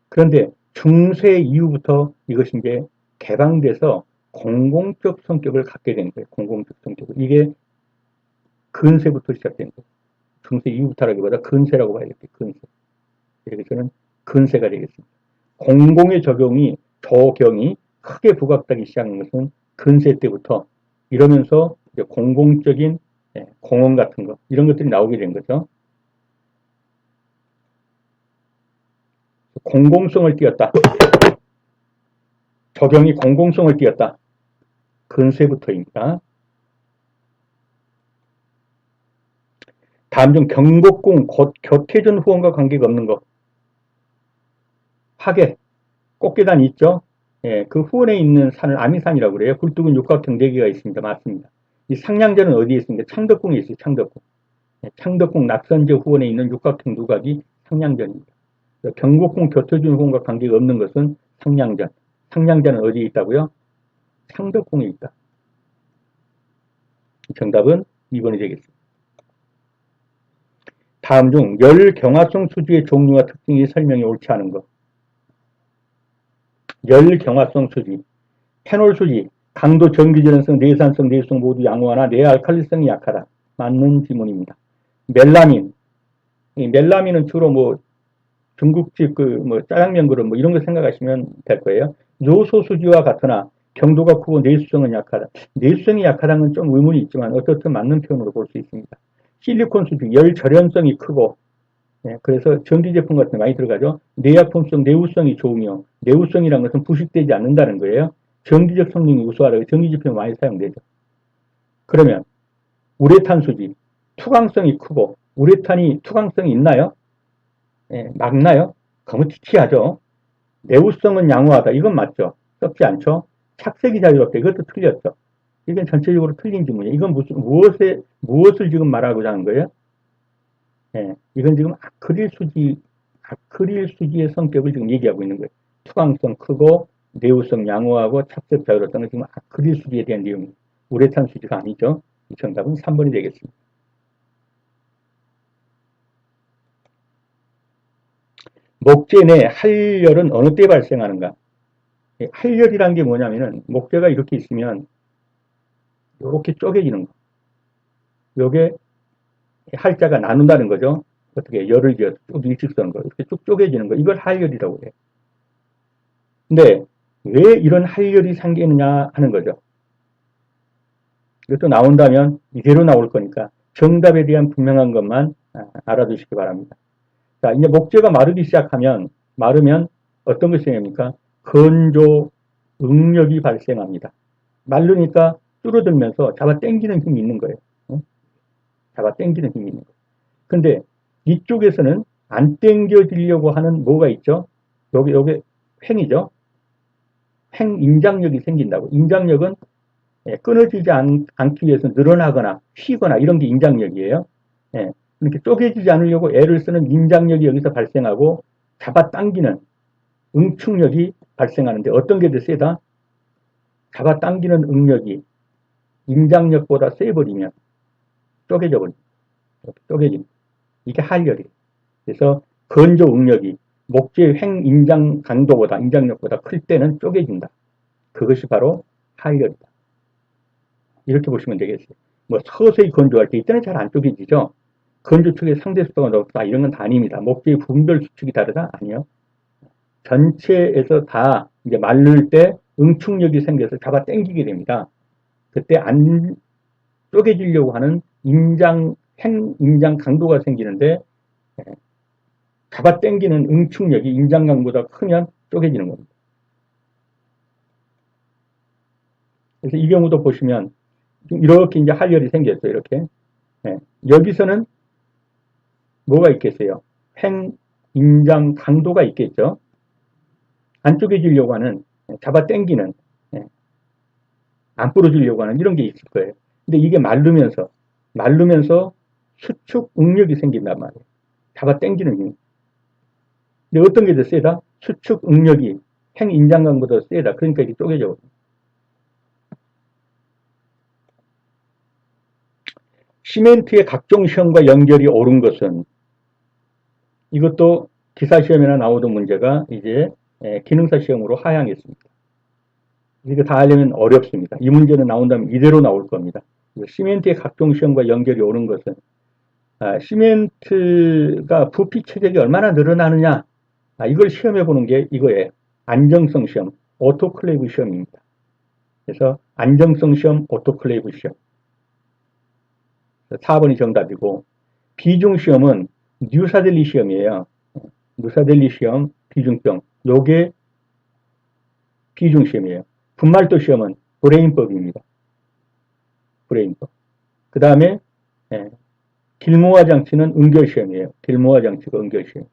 그런데 중세 이후부터 이것이 이제 개방돼서 공공적 성격을 갖게 된 거예요. 공공적 성격을. 이게 근세부터 시작된 거예요. 중세 이후부터라기보다 근세라고 봐야겠죠. 근세. 여기서는 근세가 되겠습니다. 공공의 적용이 크게 부각되기 시작한 것은 근세 때부터 이러면서 공공적인 공원 같은 거 이런 것들이 나오게 된 거죠. 공공성을 띄었다. 적용이 공공성을 띄었다. 근세부터입니다. 다음 중 경복궁 곧 교태준 후원과 관계가 없는 것. 화계, 꽃게단이 있죠. 예, 그 후원에 있는 산을 아미산이라고 그래요. 굴뚝은 육각형 4개가 있습니다. 맞습니다. 이 상량전은 어디에 있습니까? 창덕궁에 있어요. 창덕궁. 예, 창덕궁 낙선제 후원에 있는 육각형 누각이 상량전입니다. 경복궁 교태준 후원과 관계가 없는 것은 상량전. 상량전은 어디에 있다고요? 창덕궁에 있다. 정답은 2번이 되겠습니다. 다음 중 열경화성 수지의 종류와 특징이 설명이 옳지 않은 것. 열경화성 수지. 페놀 수지. 강도, 전기전환성, 내산성, 내수성 모두 양호하나 내알칼리성이 약하다. 맞는 지문입니다. 멜라민. 이 멜라민은 주로 뭐 중국집 짜장면 그릇 이런 거 생각하시면 될 거예요. 요소 수지와 같으나 경도가 크고 내수성은 약하다. 내수성이 약하다는 건 좀 의문이 있지만 어떻든 맞는 표현으로 볼 수 있습니다. 실리콘 수지, 열 절연성이 크고 그래서 전기 제품 같은 거 많이 들어가죠. 내약품성, 내우성이 좋으며 내우성이라는 것은 부식되지 않는다는 거예요. 전기적 성능이 우수하다고 전기 제품이 많이 사용되죠. 그러면 우레탄 수지, 투광성이 크고 우레탄이 투광성이 있나요? 막나요? 그러면 티티하죠. 내우성은 양호하다. 이건 맞죠. 썩지 않죠. 착색이 자유롭다. 이것도 틀렸죠. 이건 전체적으로 틀린 질문이에요. 이건 무엇을 지금 말하고자 하는 거예요? 이건 지금 아크릴 수지의 성격을 지금 얘기하고 있는 거예요. 수강성 크고 내우성 양호하고 착색 자유롭다는 지금 아크릴 수지에 대한 내용입니다. 우레탄 수지가 아니죠. 이 정답은 3번이 되겠습니다. 목재 내 할열은 어느 때 발생하는가? 할열이라는 게 뭐냐면은 목재가 이렇게 있으면 이렇게 쪼개지는 거. 요게 할자가 나눈다는 거죠. 어떻게 열을 지어서 쭉 일직선 거 이렇게 쭉 쪼개지는 거. 이걸 할열이라고 해요. 근데 왜 이런 할열이 생기느냐 하는 거죠. 이것도 나온다면 이대로 나올 거니까 정답에 대한 분명한 것만 알아두시기 바랍니다. 자, 이제 목재가 마르기 시작하면, 마르면 어떤 것이 생깁니까? 건조, 응력이 발생합니다. 마르니까 줄어들면서 잡아 당기는 힘이 있는 거예요. 잡아 당기는 힘이 있는 거예요. 근데 이쪽에서는 안 당겨지려고 하는 뭐가 있죠? 요게 횡이죠? 횡 인장력이 생긴다고. 인장력은 끊어지지 않기 위해서 늘어나거나 휘거나 이런 게 인장력이에요. 이렇게 쪼개지지 않으려고 애를 쓰는 인장력이 여기서 발생하고 잡아당기는 응축력이 발생하는데 어떤 게 더 세다? 잡아당기는 응력이 인장력보다 세버리면 쪼개져 버립니다. 쪼개집니다. 이게 할열이에요. 그래서 건조 응력이 목재 횡 인장 강도보다 인장력보다 클 때는 쪼개진다. 그것이 바로 할열이다. 이렇게 보시면 되겠어요. 뭐 서서히 건조할 때 이때는 잘 안 쪼개지죠. 건조축의 상대 속도가 높다 이런 건 다 아닙니다. 목재의 부분별 수축이 다르다? 아니요. 전체에서 다 이제 마를 때 응축력이 생겨서 잡아 당기게 됩니다. 그때 안 쪼개지려고 하는 인장 강도가 생기는데 잡아 당기는 응축력이 인장 강보다 크면 쪼개지는 겁니다. 그래서 이 경우도 보시면 이렇게 이제 할열이 생겼어요. 이렇게. 여기서는 뭐가 있겠어요? 횡, 인장 강도가 있겠죠. 안 쪼개지려고 하는 잡아 당기는 안 부러지려고 하는 이런 게 있을 거예요. 근데 이게 마르면서 수축 응력이 생긴단 말이에요. 잡아 당기는 힘. 근데 어떤 게 더 세다? 수축 응력이 횡 인장강보다 세다. 그러니까 이게 쪼개져. 시멘트의 각종 시험과 연결이 옳은 것은 이것도 기사 시험이나 나오던 문제가 이제 기능사 시험으로 하향했습니다. 이거 다 하려면 어렵습니다. 이 문제는 나온다면 이대로 나올 겁니다. 시멘트의 각종 시험과 연결이 옳은 것은 시멘트가 부피 체적이 얼마나 늘어나느냐 이걸 시험해 보는 게 이거예요. 안정성 시험, 오토클레이브 시험입니다. 그래서 안정성 시험, 오토클레이브 시험 4번이 정답이고 비중 시험은 뉴사델리 시험이에요. 뉴사델리 시험, 비중병 요게 비중 시험이에요. 분말도 시험은 브레인법입니다. 브레인법. 그 다음에 길모아 장치는 응결 시험이에요. 길모아 장치가 응결 시험.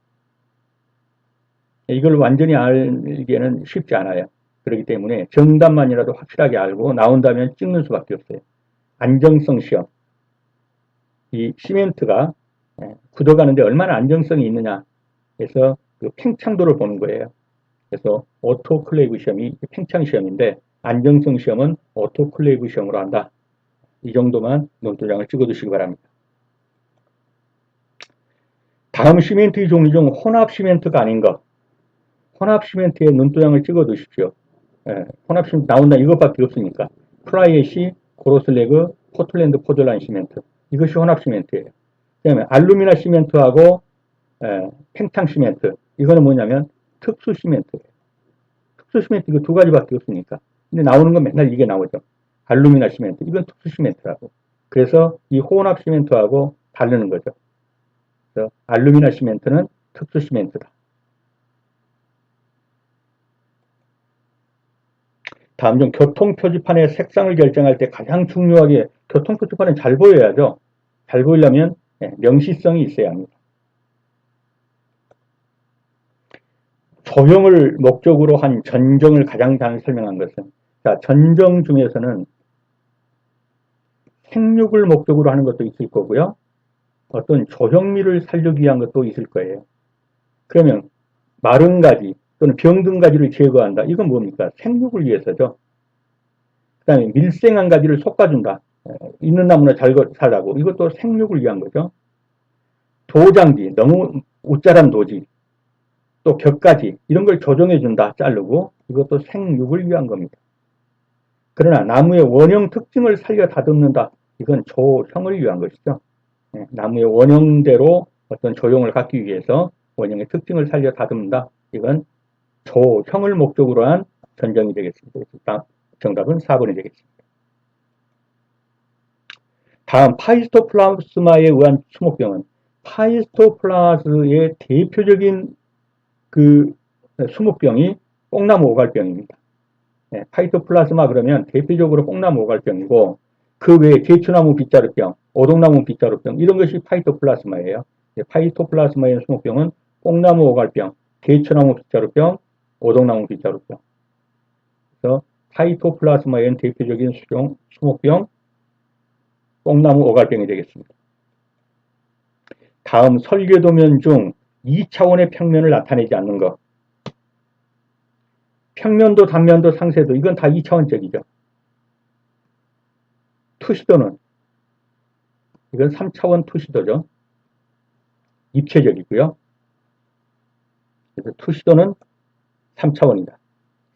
이걸 완전히 알기에는 쉽지 않아요. 그렇기 때문에 정답만이라도 확실하게 알고 나온다면 찍는 수밖에 없어요. 안정성 시험. 이 시멘트가 굳어가는데 얼마나 안정성이 있느냐 해서 그 팽창도를 보는 거예요. 그래서 오토클레이브 시험이 팽창 시험인데 안정성 시험은 오토클레이브 시험으로 한다. 이 정도만 논도장을 찍어두시기 바랍니다. 다음 시멘트의 종류 중 혼합 시멘트가 아닌 것. 혼합 시멘트에 논도장을 찍어두십시오. 혼합 시멘트 나온다 이것밖에 없으니까. 플라이애시, 고로슬래그, 포틀랜드 포졸란 시멘트. 이것이 혼합 시멘트예요. 그 다음에 알루미나 시멘트하고 팽창 시멘트. 이거는 뭐냐면 특수 시멘트예요. 특수 시멘트 이거 두 가지밖에 없으니까. 근데 나오는 건 맨날 이게 나오죠. 알루미나 시멘트. 이건 특수 시멘트라고. 그래서 이 혼합 시멘트하고 다르는 거죠. 그래서 알루미나 시멘트는 특수 시멘트다. 다음 중 교통표지판의 색상을 결정할 때 가장 중요하게 교통표지판은 잘 보여야죠. 잘 보이려면 명시성이 있어야 합니다. 조형을 목적으로 한 전정을 가장 잘 설명한 것은 자, 전정 중에서는 생육을 목적으로 하는 것도 있을 거고요. 어떤 조형미를 살리기 위한 것도 있을 거예요. 그러면 마른 가지, 또는 병든 가지를 제거한다. 이건 뭡니까? 생육을 위해서죠. 그 다음에 밀생한 가지를 솎아준다. 있는 나무나 잘 살라고. 이것도 생육을 위한 거죠. 도장지, 너무 옷자란 도지, 또 격가지, 이런 걸 조정해준다. 자르고. 이것도 생육을 위한 겁니다. 그러나 나무의 원형 특징을 살려 다듬는다. 이건 조형을 위한 것이죠. 나무의 원형대로 어떤 조형을 갖기 위해서 원형의 특징을 살려 다듬는다. 이건 조형을 목적으로 한 전정이 되겠습니다. 정답은 4번이 되겠습니다. 다음 파이스토플라스마에 의한 수목병은 파이스토플라스의 대표적인 그 수목병이 뽕나무 오갈병입니다. 파이토플라스마 그러면 대표적으로 뽕나무 오갈병이고 그 외에 제추나무 빗자루병, 오동나무 빗자루병 이런 것이 파이토플라스마예요. 파이토플라스마의 수목병은 뽕나무 오갈병, 제추나무 빗자루병, 오동나무 빗자루병. 그래서 파이토플라스마에는 대표적인 수목병, 뽕나무 오갈병이 되겠습니다. 다음 설계도면 중 2차원의 평면을 나타내지 않는 것. 평면도, 단면도, 상세도 이건 다 2차원적이죠. 투시도는 이건 3차원 투시도죠. 입체적이고요. 그래서 투시도는 3차원이다.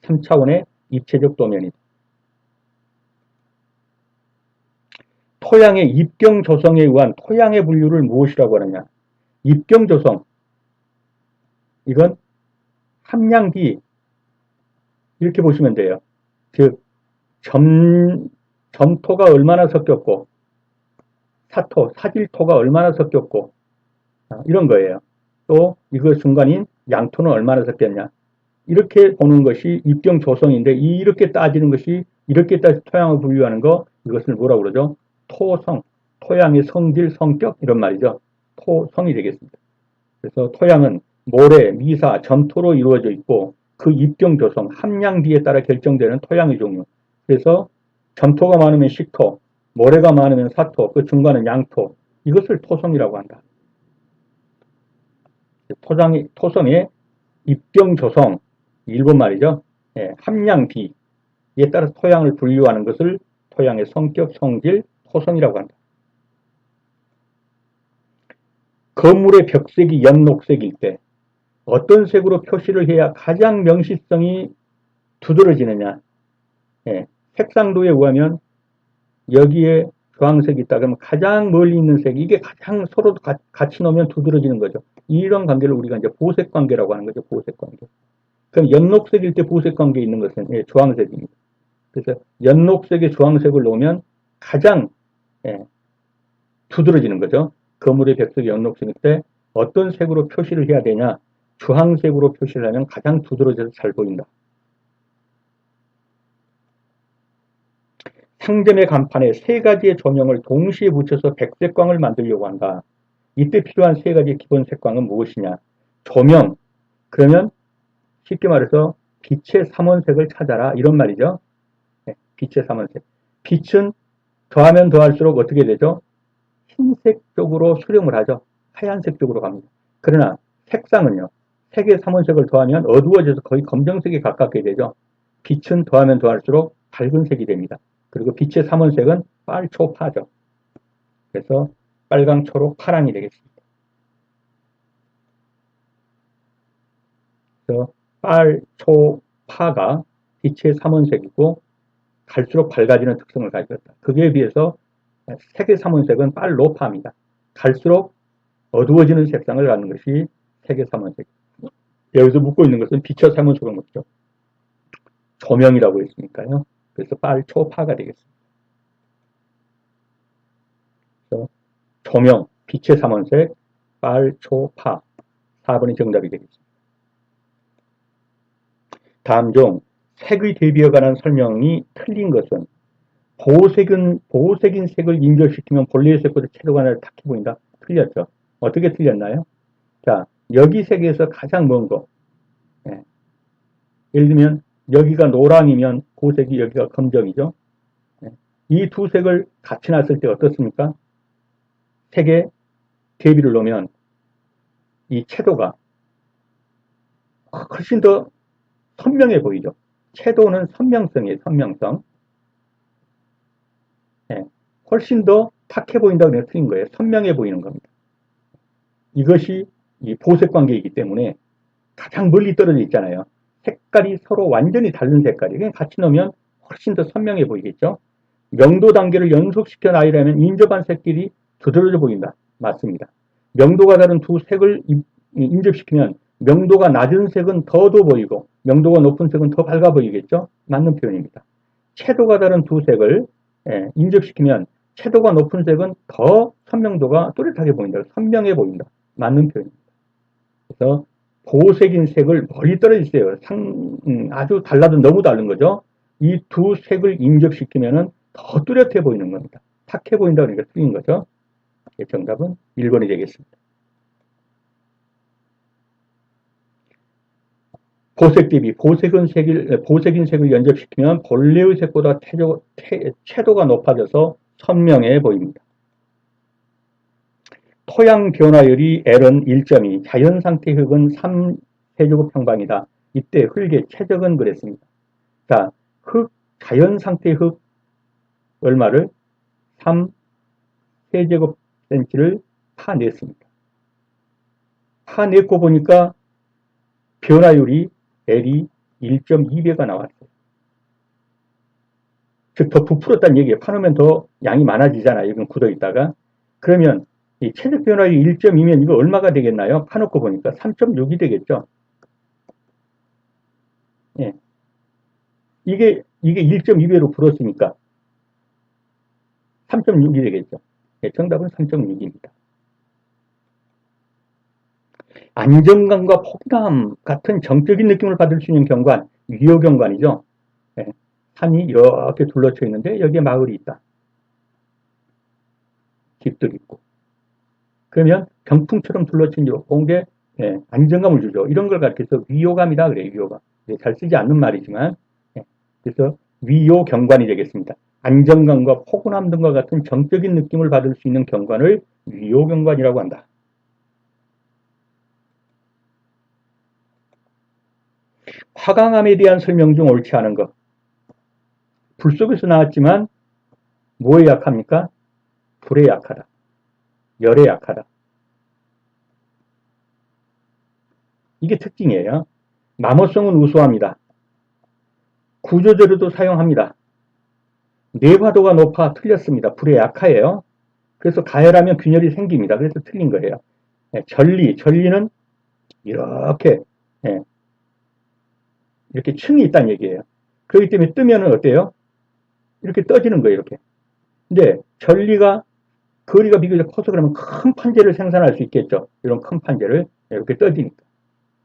3차원의 입체적 도면이다. 토양의 입경 조성에 의한 토양의 분류를 무엇이라고 하느냐. 입경 조성 이건 함량비 이렇게 보시면 돼요. 즉 점토가 얼마나 섞였고 사토, 사질토가 얼마나 섞였고 이런 거예요. 또 이거 중간인 양토는 얼마나 섞였냐. 이렇게 보는 것이 입경 조성인데 이렇게 따지는 것이 이렇게 따져 토양을 분류하는 거 이것을 뭐라고 그러죠? 토성, 토양의 성질, 성격 이런 말이죠. 토성이 되겠습니다. 그래서 토양은 모래, 미사, 점토로 이루어져 있고 그 입경 조성, 함량비에 따라 결정되는 토양의 종류. 그래서 점토가 많으면 식토, 모래가 많으면 사토, 그 중간은 양토. 이것을 토성이라고 한다. 토성의 입경 조성, 일본 말이죠. 함량비에 따라 토양을 분류하는 것을 토양의 성격, 성질, 토성이라고 한다. 건물의 벽색이 연녹색일 때 어떤 색으로 표시를 해야 가장 명시성이 두드러지느냐. 색상도에 의하면 여기에 주황색이 있다 그러면 가장 멀리 있는 색, 이게 가장 서로 같이 놓으면 두드러지는 거죠. 이런 관계를 우리가 이제 보색 관계라고 하는 거죠. 보색 관계. 그럼 연녹색일 때 보색 관계에 있는 것은 주황색입니다. 그래서 연녹색에 주황색을 놓으면 가장 두드러지는 거죠. 건물의 벽색이 연녹색일 때 어떤 색으로 표시를 해야 되냐. 주황색으로 표시를 하면 가장 두드러져서 잘 보인다. 상점의 간판에 세 가지의 조명을 동시에 붙여서 백색광을 만들려고 한다. 이때 필요한 세 가지의 기본 색광은 무엇이냐? 조명. 그러면 쉽게 말해서 빛의 삼원색을 찾아라. 이런 말이죠. 빛의 삼원색. 빛은 더하면 더할수록 어떻게 되죠? 흰색 쪽으로 수렴을 하죠. 하얀색 쪽으로 갑니다. 그러나 색상은요. 색의 삼원색을 더하면 어두워져서 거의 검정색에 가깝게 되죠. 빛은 더하면 더할수록 밝은 색이 됩니다. 그리고 빛의 삼원색은 빨초파죠. 그래서 빨강, 초록, 파랑이 되겠습니다. 그래서 빨초파가 빛의 삼원색이고 갈수록 밝아지는 특성을 가지고 있다. 그에 비해서 색의 삼원색은 빨로파입니다. 갈수록 어두워지는 색상을 갖는 것이 색의 삼원색. 여기서 묻고 있는 것은 빛의 삼원색을 묻죠. 조명이라고 했으니까요. 그래서 빨초파가 되겠습니다. 그래서 조명, 빛의 삼원색, 빨초파. 4번이 정답이 되겠습니다. 다음 중 색의 대비에 관한 설명이 틀린 것은 보호색인 색을 인절시키면 본래의 색보다 채도가 하나 탁해 보인다. 틀렸죠. 어떻게 틀렸나요? 자, 여기 색에서 가장 먼 거. 예를 들면 여기가 노랑이면 그 색이 여기가 검정이죠. 이 두 색을 같이 놨을 때 어떻습니까? 색의 대비를 놓으면 이 채도가 훨씬 더 선명해 보이죠. 채도는 선명성이에요. 선명성. 예, 훨씬 더 탁해 보인다고 내가 틀린 거예요. 선명해 보이는 겁니다. 이것이 이 보색 관계이기 때문에 가장 멀리 떨어져 있잖아요. 색깔이 서로 완전히 다른 색깔이 그냥 같이 넣으면 훨씬 더 선명해 보이겠죠. 명도 단계를 연속시켜 나열하면 인접한 색끼리 두드러져 보인다. 맞습니다. 명도가 다른 두 색을 인접시키면 명도가 낮은 색은 더 어두워 보이고 명도가 높은 색은 더 밝아 보이겠죠. 맞는 표현입니다. 채도가 다른 두 색을 인접시키면 채도가 높은 색은 더 선명도가 뚜렷하게 보인다. 선명해 보인다. 맞는 표현입니다. 그래서 보색인 색을 멀리 떨어져 있어요. 아주 달라도 너무 다른 거죠. 이 두 색을 인접시키면 더 뚜렷해 보이는 겁니다. 탁해 보인다 그러니까 틀린 거죠. 정답은 1번이 되겠습니다. 보색 대비 보색인 색을 연접시키면 본래의 색보다 채도가 높아져서 선명해 보입니다. 토양 변화율이 L은 1.2, 자연상태 흙은 3세제곱평방이다. 이때 흙의 최적은 그랬습니다. 자, 자연상태 흙 얼마를? 3세제곱센치를 파냈습니다. 파냈고 보니까 변화율이 L이 1.2배가 나왔어요. 즉, 더 부풀었다는 얘기예요. 파놓으면 더 양이 많아지잖아요. 이건 굳어있다가. 그러면 이 최적 변화율이 1.2면 이거 얼마가 되겠나요? 파놓고 보니까 3.6이 되겠죠. 예. 이게 1.2배로 불었으니까 3.6이 되겠죠. 예, 정답은 3.6입니다. 안정감과 포근함 같은 정적인 느낌을 받을 수 있는 경관, 위호경관이죠. 예, 산이 이렇게 둘러쳐 있는데 여기에 마을이 있다. 집들이 있고. 그러면 병풍처럼 둘러친 게 안정감을 주죠. 이런 걸 가르쳐서 위호감이다 그래요. 위호감. 잘 쓰지 않는 말이지만 그래서 위호경관이 되겠습니다. 안정감과 포근함 등과 같은 정적인 느낌을 받을 수 있는 경관을 위호경관이라고 한다. 화강암에 대한 설명 중 옳지 않은 것. 불 속에서 나왔지만 뭐에 약합니까? 불에 약하다. 열에 약하다. 이게 특징이에요. 마모성은 우수합니다. 구조재료도 사용합니다. 내화도가 높아 틀렸습니다. 불에 약하예요. 그래서 가열하면 균열이 생깁니다. 그래서 틀린 거예요. 전리는 이렇게 이렇게 층이 있다는 얘기예요. 그렇기 때문에 뜨면은 어때요? 이렇게 떠지는 거예요. 이렇게. 근데 전리가 거리가 비교적 커서 그러면 큰 판재를 생산할 수 있겠죠. 이런 큰 판재를 이렇게 떠지니까.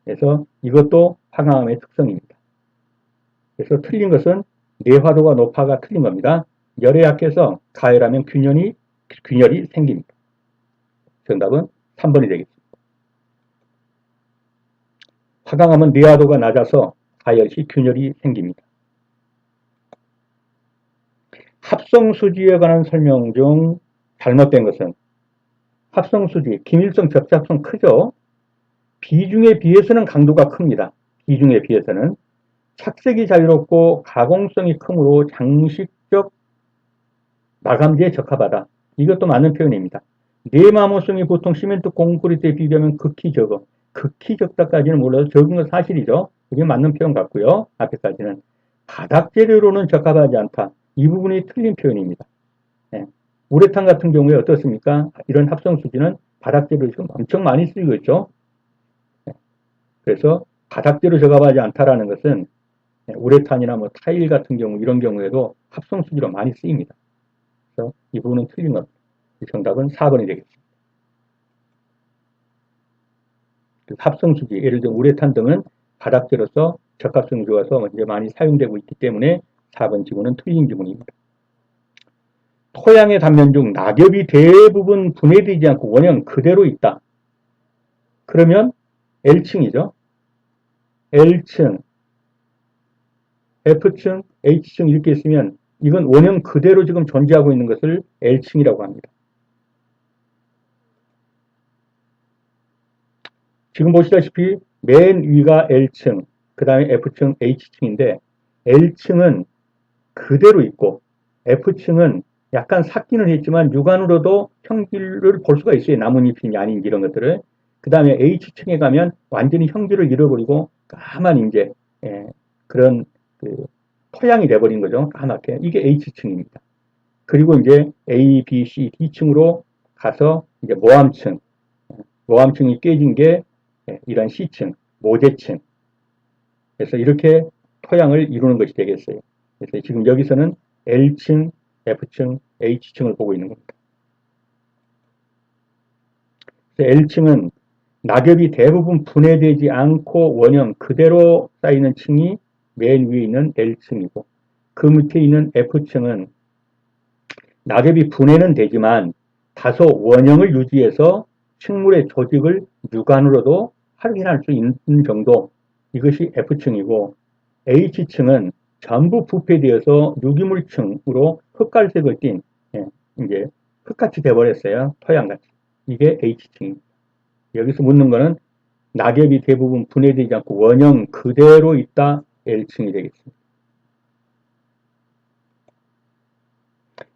그래서 이것도 화강암의 특성입니다. 그래서 틀린 것은 내화도가 높아가 틀린 겁니다. 열에 약해서 가열하면 균열이 생깁니다. 정답은 3번이 되겠습니다. 화강암은 내화도가 낮아서 가열 시 균열이 생깁니다. 합성수지에 관한 설명 중 잘못된 것은 합성수지, 기밀성, 접착성 크죠? 비중에 비해서는 강도가 큽니다. 비중에 비해서는. 착색이 자유롭고 가공성이 크므로 장식적 마감재에 적합하다. 이것도 맞는 표현입니다. 내마모성이 보통 시멘트 콘크리트에 비교하면 극히 적어. 극히 적다까지는 몰라도 적은 건 사실이죠. 이게 맞는 표현 같고요. 앞에까지는. 바닥 재료로는 적합하지 않다. 이 부분이 틀린 표현입니다. 우레탄 같은 경우에 어떻습니까? 이런 합성수지는 바닥 재료로 지금 엄청 많이 쓰이고 있죠. 그래서 바닥 재료 적합하지 않다라는 것은 우레탄이나 뭐 타일 같은 경우 이런 경우에도 합성수지로 많이 쓰입니다. 그래서 이 부분은 틀린 겁니다. 정답은 4번이 되겠습니다. 합성수지, 예를 들어 우레탄 등은 바닥재로서 적합성이 좋아서 이제 많이 사용되고 있기 때문에 4번 지문은 틀린 지문입니다. 토양의 단면 중 낙엽이 대부분 분해되지 않고 원형 그대로 있다. 그러면 L층이죠. L층, F층, H층 이렇게 있으면 이건 원형 그대로 지금 존재하고 있는 것을 L층이라고 합니다. 지금 보시다시피 맨 위가 L층, 그 다음에 F층, H층인데 L층은 그대로 있고 F층은 약간 삭기는 했지만 육안으로도 형질을 볼 수가 있어요. 나뭇잎인지 아닌지 이런 것들을. 그 다음에 H층에 가면 완전히 형질을 잃어버리고 까만 이제 그런 그 토양이 돼버린 거죠. 까맣게. 이게 H층입니다. 그리고 이제 A, B, C, D층으로 가서 이제 모암층, 모암층이 깨진 게 이런 C층, 모재층. 그래서 이렇게 토양을 이루는 것이 되겠어요. 그래서 지금 여기서는 L층, F층, H층을 보고 있는 겁니다. L층은 낙엽이 대부분 분해되지 않고 원형 그대로 쌓이는 층이 맨 위에 있는 L층이고 그 밑에 있는 F층은 낙엽이 분해는 되지만 다소 원형을 유지해서 식물의 조직을 육안으로도 확인할 수 있는 정도, 이것이 F층이고 H층은 전부 부패되어서 유기물층으로 흑갈색을 띤 이제 흙같이 돼버렸어요. 토양같이. 이게 H층입니다. 여기서 묻는 거는 낙엽이 대부분 분해되지 않고 원형 그대로 있다. L층이 되겠습니다.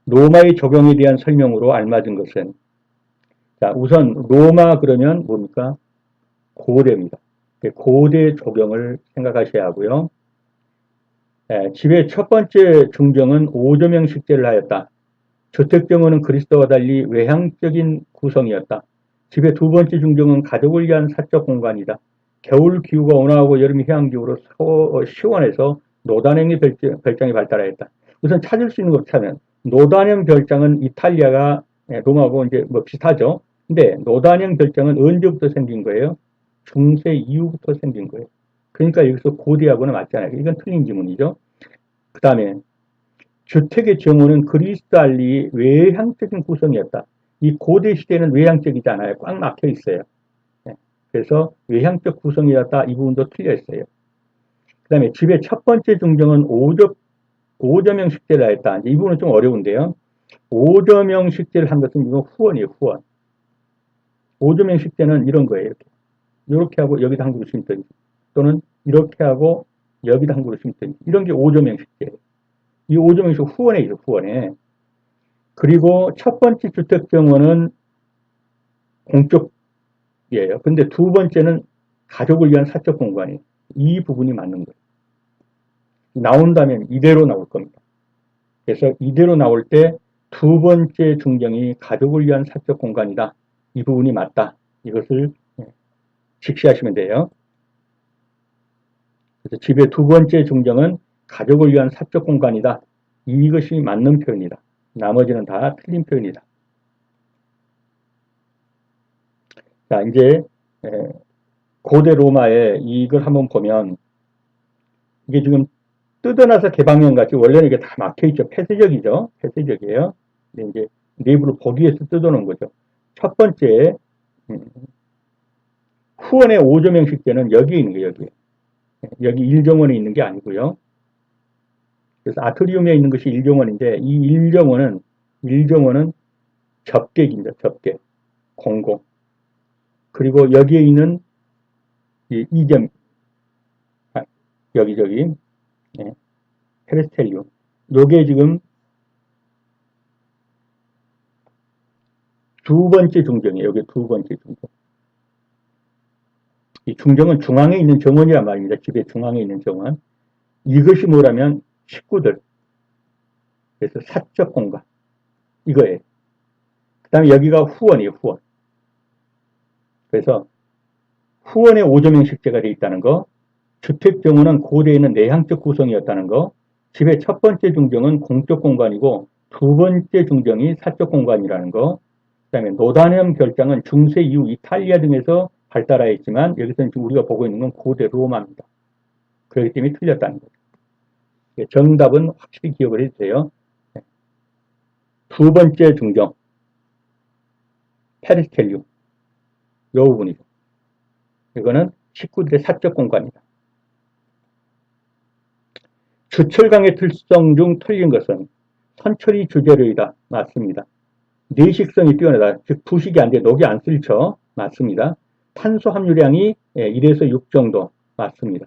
로마의 조경에 대한 설명으로 알맞은 것은, 자, 우선 로마 그러면 뭡니까? 고대입니다. 고대 조경을 생각하셔야 하고요. 집의 첫 번째 중정은 오조명 식재를 하였다. 주택정원은 그리스도와 달리 외향적인 구성이었다. 집의 두 번째 중정은 가족을 위한 사적 공간이다. 겨울 기후가 온화하고 여름 휴양지로 시원해서 노단형의 별장이 발달하였다. 우선 찾을 수 있는 것 찾으면 노단형 별장은 이탈리아가 로마하고 이제 뭐 비슷하죠. 근데 노단형 별장은 언제부터 생긴 거예요? 중세 이후부터 생긴 거예요. 그러니까 여기서 고대하고는 맞잖아요. 이건 틀린 지문이죠. 그 다음에 주택의 정원은 그리스도 달리 외향적인 구성이었다. 이 고대 시대는 외향적이지 않아요. 꽉 막혀 있어요. 그래서 외향적 구성이었다. 이 부분도 틀려 있어요. 그 다음에 집의 첫 번째 중정은 오저명 식재를 하였다. 이 부분은 좀 어려운데요. 오저명 식재를 한 것은 이거 후원이에요. 후원. 오저명 식재는 이런 거예요. 이렇게 하고 여기다 한 그릇 심든지 또는 이렇게 하고 여기다 한 그릇 심든지 이런 게 오저명 식재예요. 이 오저명 식재 후원에 있어요. 후원에. 그리고 첫 번째 주택정원은 공적이에요. 근데 두 번째는 가족을 위한 사적 공간이에요. 이 부분이 맞는 거예요. 나온다면 이대로 나올 겁니다. 그래서 이대로 나올 때 두 번째 중정이 가족을 위한 사적 공간이다. 이 부분이 맞다. 이것을 직시하시면 돼요. 그래서 집의 두 번째 중정은 가족을 위한 사적 공간이다. 이것이 맞는 표현이다. 나머지는 다 틀린 표현이다. 자, 이제 고대 로마에 이걸 한번 보면 이게 지금 뜯어놔서 개방형 같이 원래는 이게 다 막혀있죠. 폐쇄적이죠. 폐쇄적이에요. 근데 이제 내부를 보기 위해서 뜯어놓은 거죠. 첫 번째 후원의 오조명 식재는 여기에 있는 거예요. 여기 일정원에 있는 게 아니고요. 그래서 아트리움에 있는 것이 일정원인데 이 일정원은 접객입니다. 접객, 공공. 그리고 여기에 있는 이점, 여기 페레스텔리움. 요게 지금 두 번째 중정이에요. 여기 두 번째 중정. 이 중정은 중앙에 있는 정원이란 말입니다. 집의 중앙에 있는 정원. 이것이 뭐라면 식구들. 그래서 사적 공간. 이거예요. 그 다음에 여기가 후원이에요. 후원. 그래서 후원의 오조명 식재가 되어 있다는 거. 주택정원은 고대에는 내향적 구성이었다는 거. 집의 첫 번째 중정은 공적 공간이고 두 번째 중정이 사적 공간이라는 거. 그 다음에 노단형 별장은 중세 이후 이탈리아 등에서 발달하였지만 여기서는 지금 우리가 보고 있는 건 고대 로마입니다. 그렇기 때문에 틀렸다는 거죠. 정답은 확실히 기억을 해주세요. 두 번째 중정 페리스텔리움 이 부분이죠. 이거는 식구들의 사적 공간이다. 주철강의 특성 중 틀린 것은 선철이 주재료이다. 맞습니다. 내식성이 뛰어나다. 즉 부식이 안 돼. 녹이 안 쓸쳐. 맞습니다. 탄소 함유량이 1에서 6 정도 맞습니다.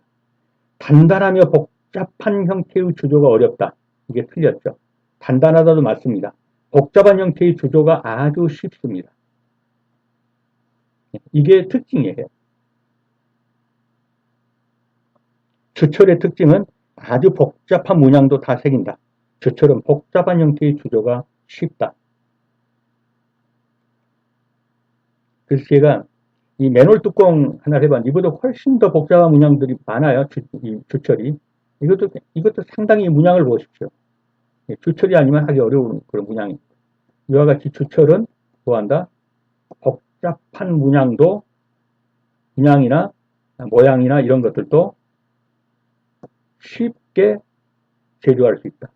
단단하며 복잡한 형태의 주조가 어렵다. 이게 틀렸죠. 단단하다도 맞습니다. 복잡한 형태의 주조가 아주 쉽습니다. 이게 특징이에요. 주철의 특징은 아주 복잡한 문양도 다 새긴다. 주철은 복잡한 형태의 주조가 쉽다. 그래서 제가 이 맨홀 뚜껑 하나를 해봤는데 이보다 훨씬 더 복잡한 문양들이 많아요. 주철이. 이것도 상당히 문양을 보십시오. 주철이 아니면 하기 어려운 그런 문양입니다. 이와 같이 주철은 뭐한다? 복잡한 문양이나 모양이나 이런 것들도 쉽게 제조할 수 있다.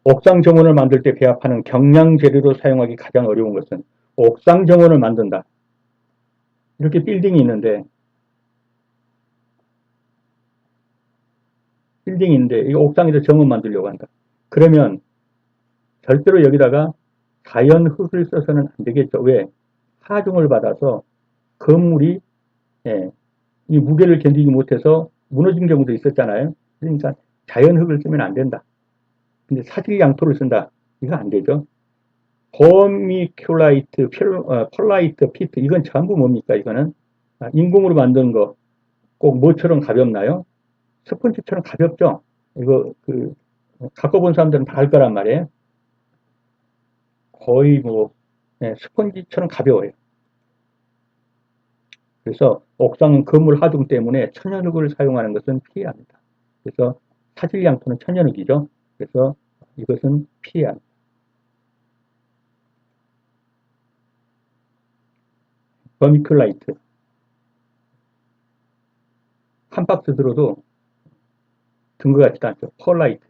옥상 정원을 만들 때 배합하는 경량 재료로 사용하기 가장 어려운 것은 옥상 정원을 만든다. 이렇게 빌딩이 있는데 이 옥상에서 정원 만들려고 한다. 그러면 절대로 여기다가 자연 흙을 써서는 안 되겠죠. 왜? 하중을 받아서 건물이 이 무게를 견디지 못해서 무너진 경우도 있었잖아요. 그러니까 자연 흙을 쓰면 안 된다. 근데 사질 양토를 쓴다. 이거 안 되죠. 버미큘라이트, 펄라이트, 피트 이건 전부 뭡니까? 이거는 인공으로 만든 거 꼭 뭐처럼 가볍나요? 스펀지처럼 가볍죠. 이거 갖고 본 사람들은 다 알 거란 말이에요. 거의 스펀지처럼 가벼워요. 그래서 옥상은 건물 하중 때문에 천연흙을 사용하는 것은 피해야 합니다. 그래서 사질 양토는 천연흙이죠. 그래서 이것은 피해야 합니다. 버미큘라이트 한 박스 들어도 든 것 같지도 않죠. 펄라이트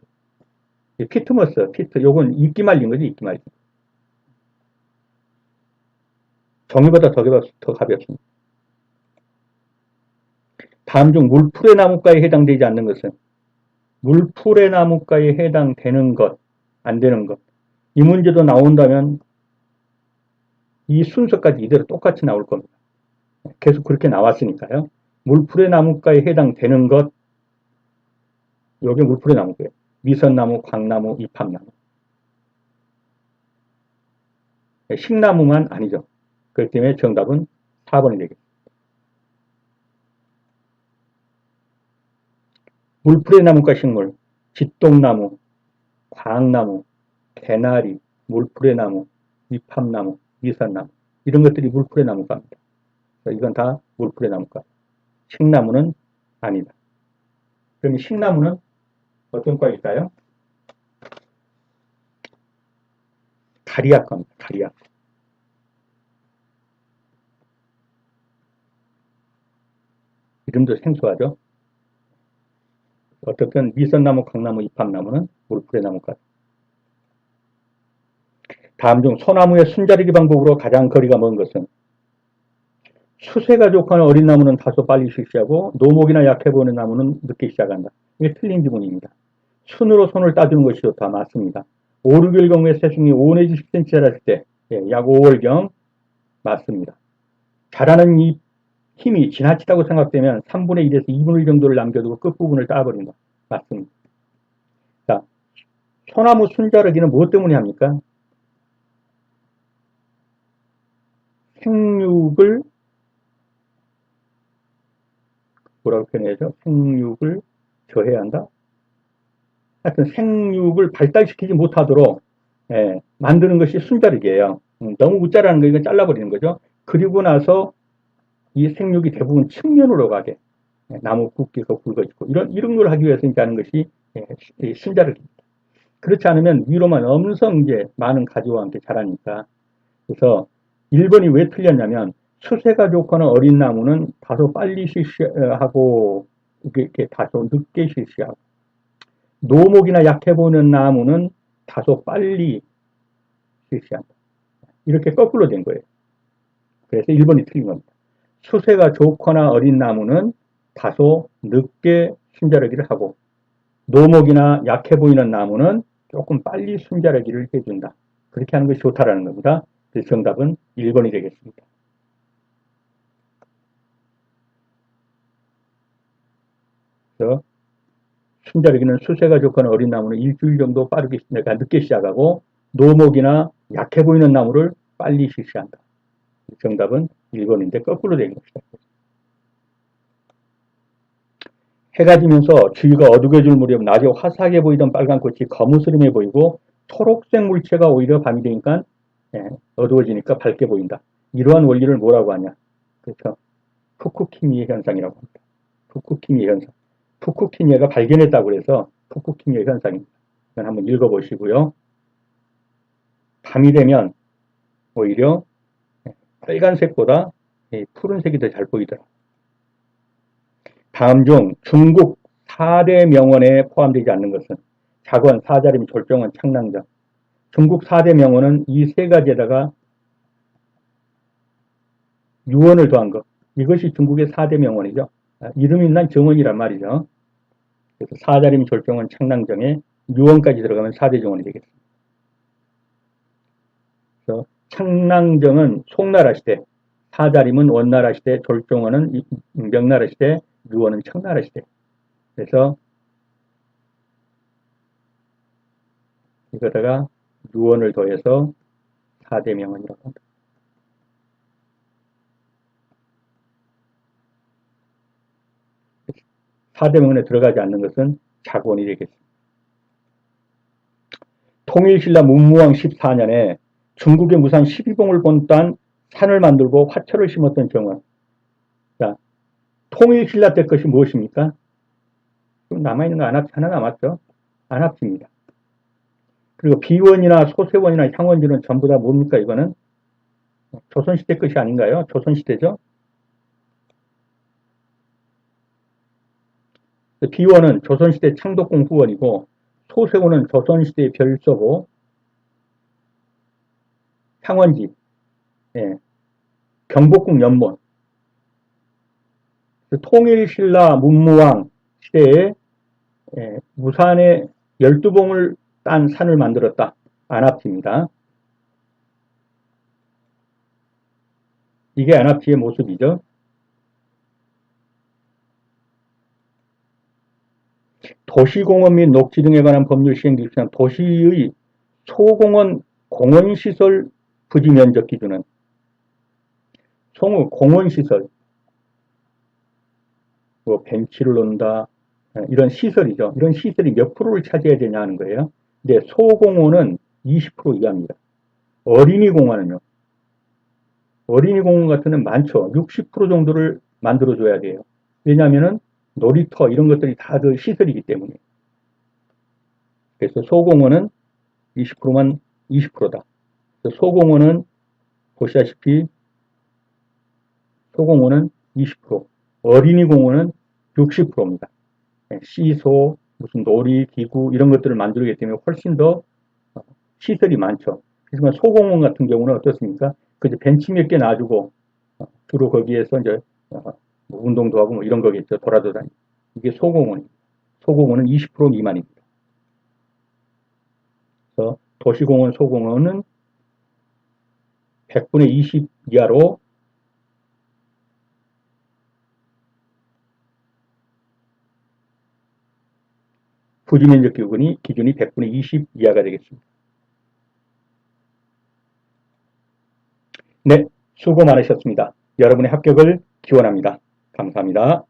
피트머스, 요건 이끼 말린 거지, 이끼 말린. 종이보다 더 가볍습니다. 다음 중 물풀의 나무가에 해당되지 않는 것은 물풀의 나무가에 해당되는 것, 안 되는 것. 이 문제도 나온다면 이 순서까지 이대로 똑같이 나올 겁니다. 계속 그렇게 나왔으니까요. 물풀의 나무가에 해당되는 것, 요게 물풀의 나무고요. 미선나무, 광나무, 이팝나무. 식나무만 아니죠. 그렇기 때문에 정답은 4번이 되겠습니다. 물풀의 나무과 식물, 짓동나무, 광나무, 개나리, 물풀의 나무, 이팝나무, 미선나무 이런 것들이 물풀의 나무과입니다. 이건 다 물풀의 나무과. 식나무는 아니다. 그럼 식나무는 어떤 과일까요? 가리약과입니다. 가리약. 이름도 생소하죠? 어떻든 미선나무, 강나무, 이팝나무는 물풀의 나무과. 다음 중 소나무의 순자르기 방법으로 가장 거리가 먼 것은 수세가 좋거나 어린 나무는 다소 빨리 실시하고 노목이나 약해 보이는 나무는 늦게 시작한다. 이게 틀린 지문입니다. 순으로 손을 따주는 것이 좋다. 맞습니다. 5, 6일 경우에 새순이 5 내지 10cm 자랐을 때 약 5월경 맞습니다. 자라는 이 힘이 지나치다고 생각되면 3분의 1에서 2분의 1 정도를 남겨두고 끝부분을 따버린다. 맞습니다. 자, 소나무 순자르기는 무엇 때문에 합니까? 생육을 뭐라고 표현해야죠? 생육을 저해야 한다? 하여튼 생육을 발달시키지 못하도록 만드는 것이 순자르기예요. 너무 웃자라는 거 이건 잘라버리는 거죠. 그리고 나서 이 생육이 대부분 측면으로 가게 나무 굵기가 굵어지고 이런 걸 하기 위해서 이제 하는 것이 순자르기입니다. 그렇지 않으면 위로만 엄청 이제 많은 가지와 함께 자라니까. 그래서 1번이 왜 틀렸냐면 수세가 좋거나 어린 나무는 다소 빨리 실시하고 이렇게 다소 늦게 실시하고 노목이나 약해 보이는 나무는 다소 빨리 실시한다. 이렇게 거꾸로 된 거예요. 그래서 1번이 틀린 겁니다. 수세가 좋거나 어린 나무는 다소 늦게 순자라기를 하고 노목이나 약해 보이는 나무는 조금 빨리 순자라기를 해준다. 그렇게 하는 것이 좋다라는 겁니다. 그래서 정답은 1번이 되겠습니다. 그래서 순자리기는 수세가 좋거나 어린 나무는 일주일 정도 빠르게 내가 늦게 시작하고 노목이나 약해 보이는 나무를 빨리 실시한다. 정답은 1번인데 거꾸로 된 것이다. 해가 지면서 주위가 어둑해질 무렵 낮에 화사하게 보이던 빨간 꽃이 거무스름해 보이고 초록색 물체가 오히려 밤이 되니까 어두워지니까 밝게 보인다. 이러한 원리를 뭐라고 하냐? 그렇죠. 푸쿠키미의 현상이라고 합니다. 푸쿠키미의 현상. 푸쿠키미가 발견했다고 해서 푸쿠키미의 현상입니다. 이건 한번 읽어보시고요. 밤이 되면 오히려 빨간색보다 푸른색이 더 잘 보이더라. 다음 중 중국 4대 명원에 포함되지 않는 것은 자권, 사자림, 졸종원, 창랑정. 중국 4대 명원은 이 세 가지에다가 유언을 더한 것. 이것이 중국의 4대 명원이죠. 이름이 난 정원이란 말이죠. 그래서 사자림, 졸종원, 창랑정에 유언까지 들어가면 4대 정원이 되겠습니다. 그래서 창랑정은 송나라 시대, 사자림은 원나라 시대, 졸종원은 명나라 시대, 유언은 청나라 시대. 그래서 이거다가 유언을 더해서 4대 명언이라고 합니다. 4대 명언에 들어가지 않는 것은 자본이 되겠습니다. 통일신라 문무왕 14년에 중국의 무산 12봉을 본딴 산을 만들고 화초를 심었던 정원. 자, 통일신라 때 것이 무엇입니까? 남아있는 거 안합지 하나 남았죠? 안합지입니다. 그리고 비원이나 소세원이나 향원지는 전부 다 뭡니까? 이거는 조선시대 것이 아닌가요? 조선시대죠? 비원은 조선시대 창덕궁 후원이고 소세원은 조선시대의 별서고 향원지, 경복궁 연못. 통일신라 문무왕 시대에 무산에 12봉을 딴 산을 만들었다. 안압지입니다. 이게 안압지의 모습이죠. 도시공원 및 녹지 등에 관한 법률 시행 기준은 도시의 소공원 공원시설 부지면적 기준은 공원시설, 뭐 벤치를 놓는다, 이런 시설이죠. 이런 시설이 몇 프로를 차지해야 되냐 하는 거예요. 근데 소공원은 20% 이하입니다. 어린이 공원은요. 어린이 공원 같은 데는 많죠. 60% 정도를 만들어줘야 돼요. 왜냐하면 놀이터 이런 것들이 다 그 시설이기 때문에. 그래서 소공원은 20%만 20%다. 소공원은 보시다시피 소공원은 20%, 어린이 공원은 60%입니다. 시소, 무슨 놀이, 기구 이런 것들을 만들기 때문에 훨씬 더 시설이 많죠. 하지만 소공원 같은 경우는 어떻습니까? 그저 벤치 몇 개 놔주고 주로 거기에서 이제 운동도 하고 뭐 이런 거겠죠. 돌아도 다니고. 이게 소공원입니다. 소공원은 20% 미만입니다. 그래서 도시공원, 소공원은 100분의 20 이하로 부지면적 기준이 100분의 20 이하가 되겠습니다. 네, 수고 많으셨습니다. 여러분의 합격을 기원합니다. 감사합니다.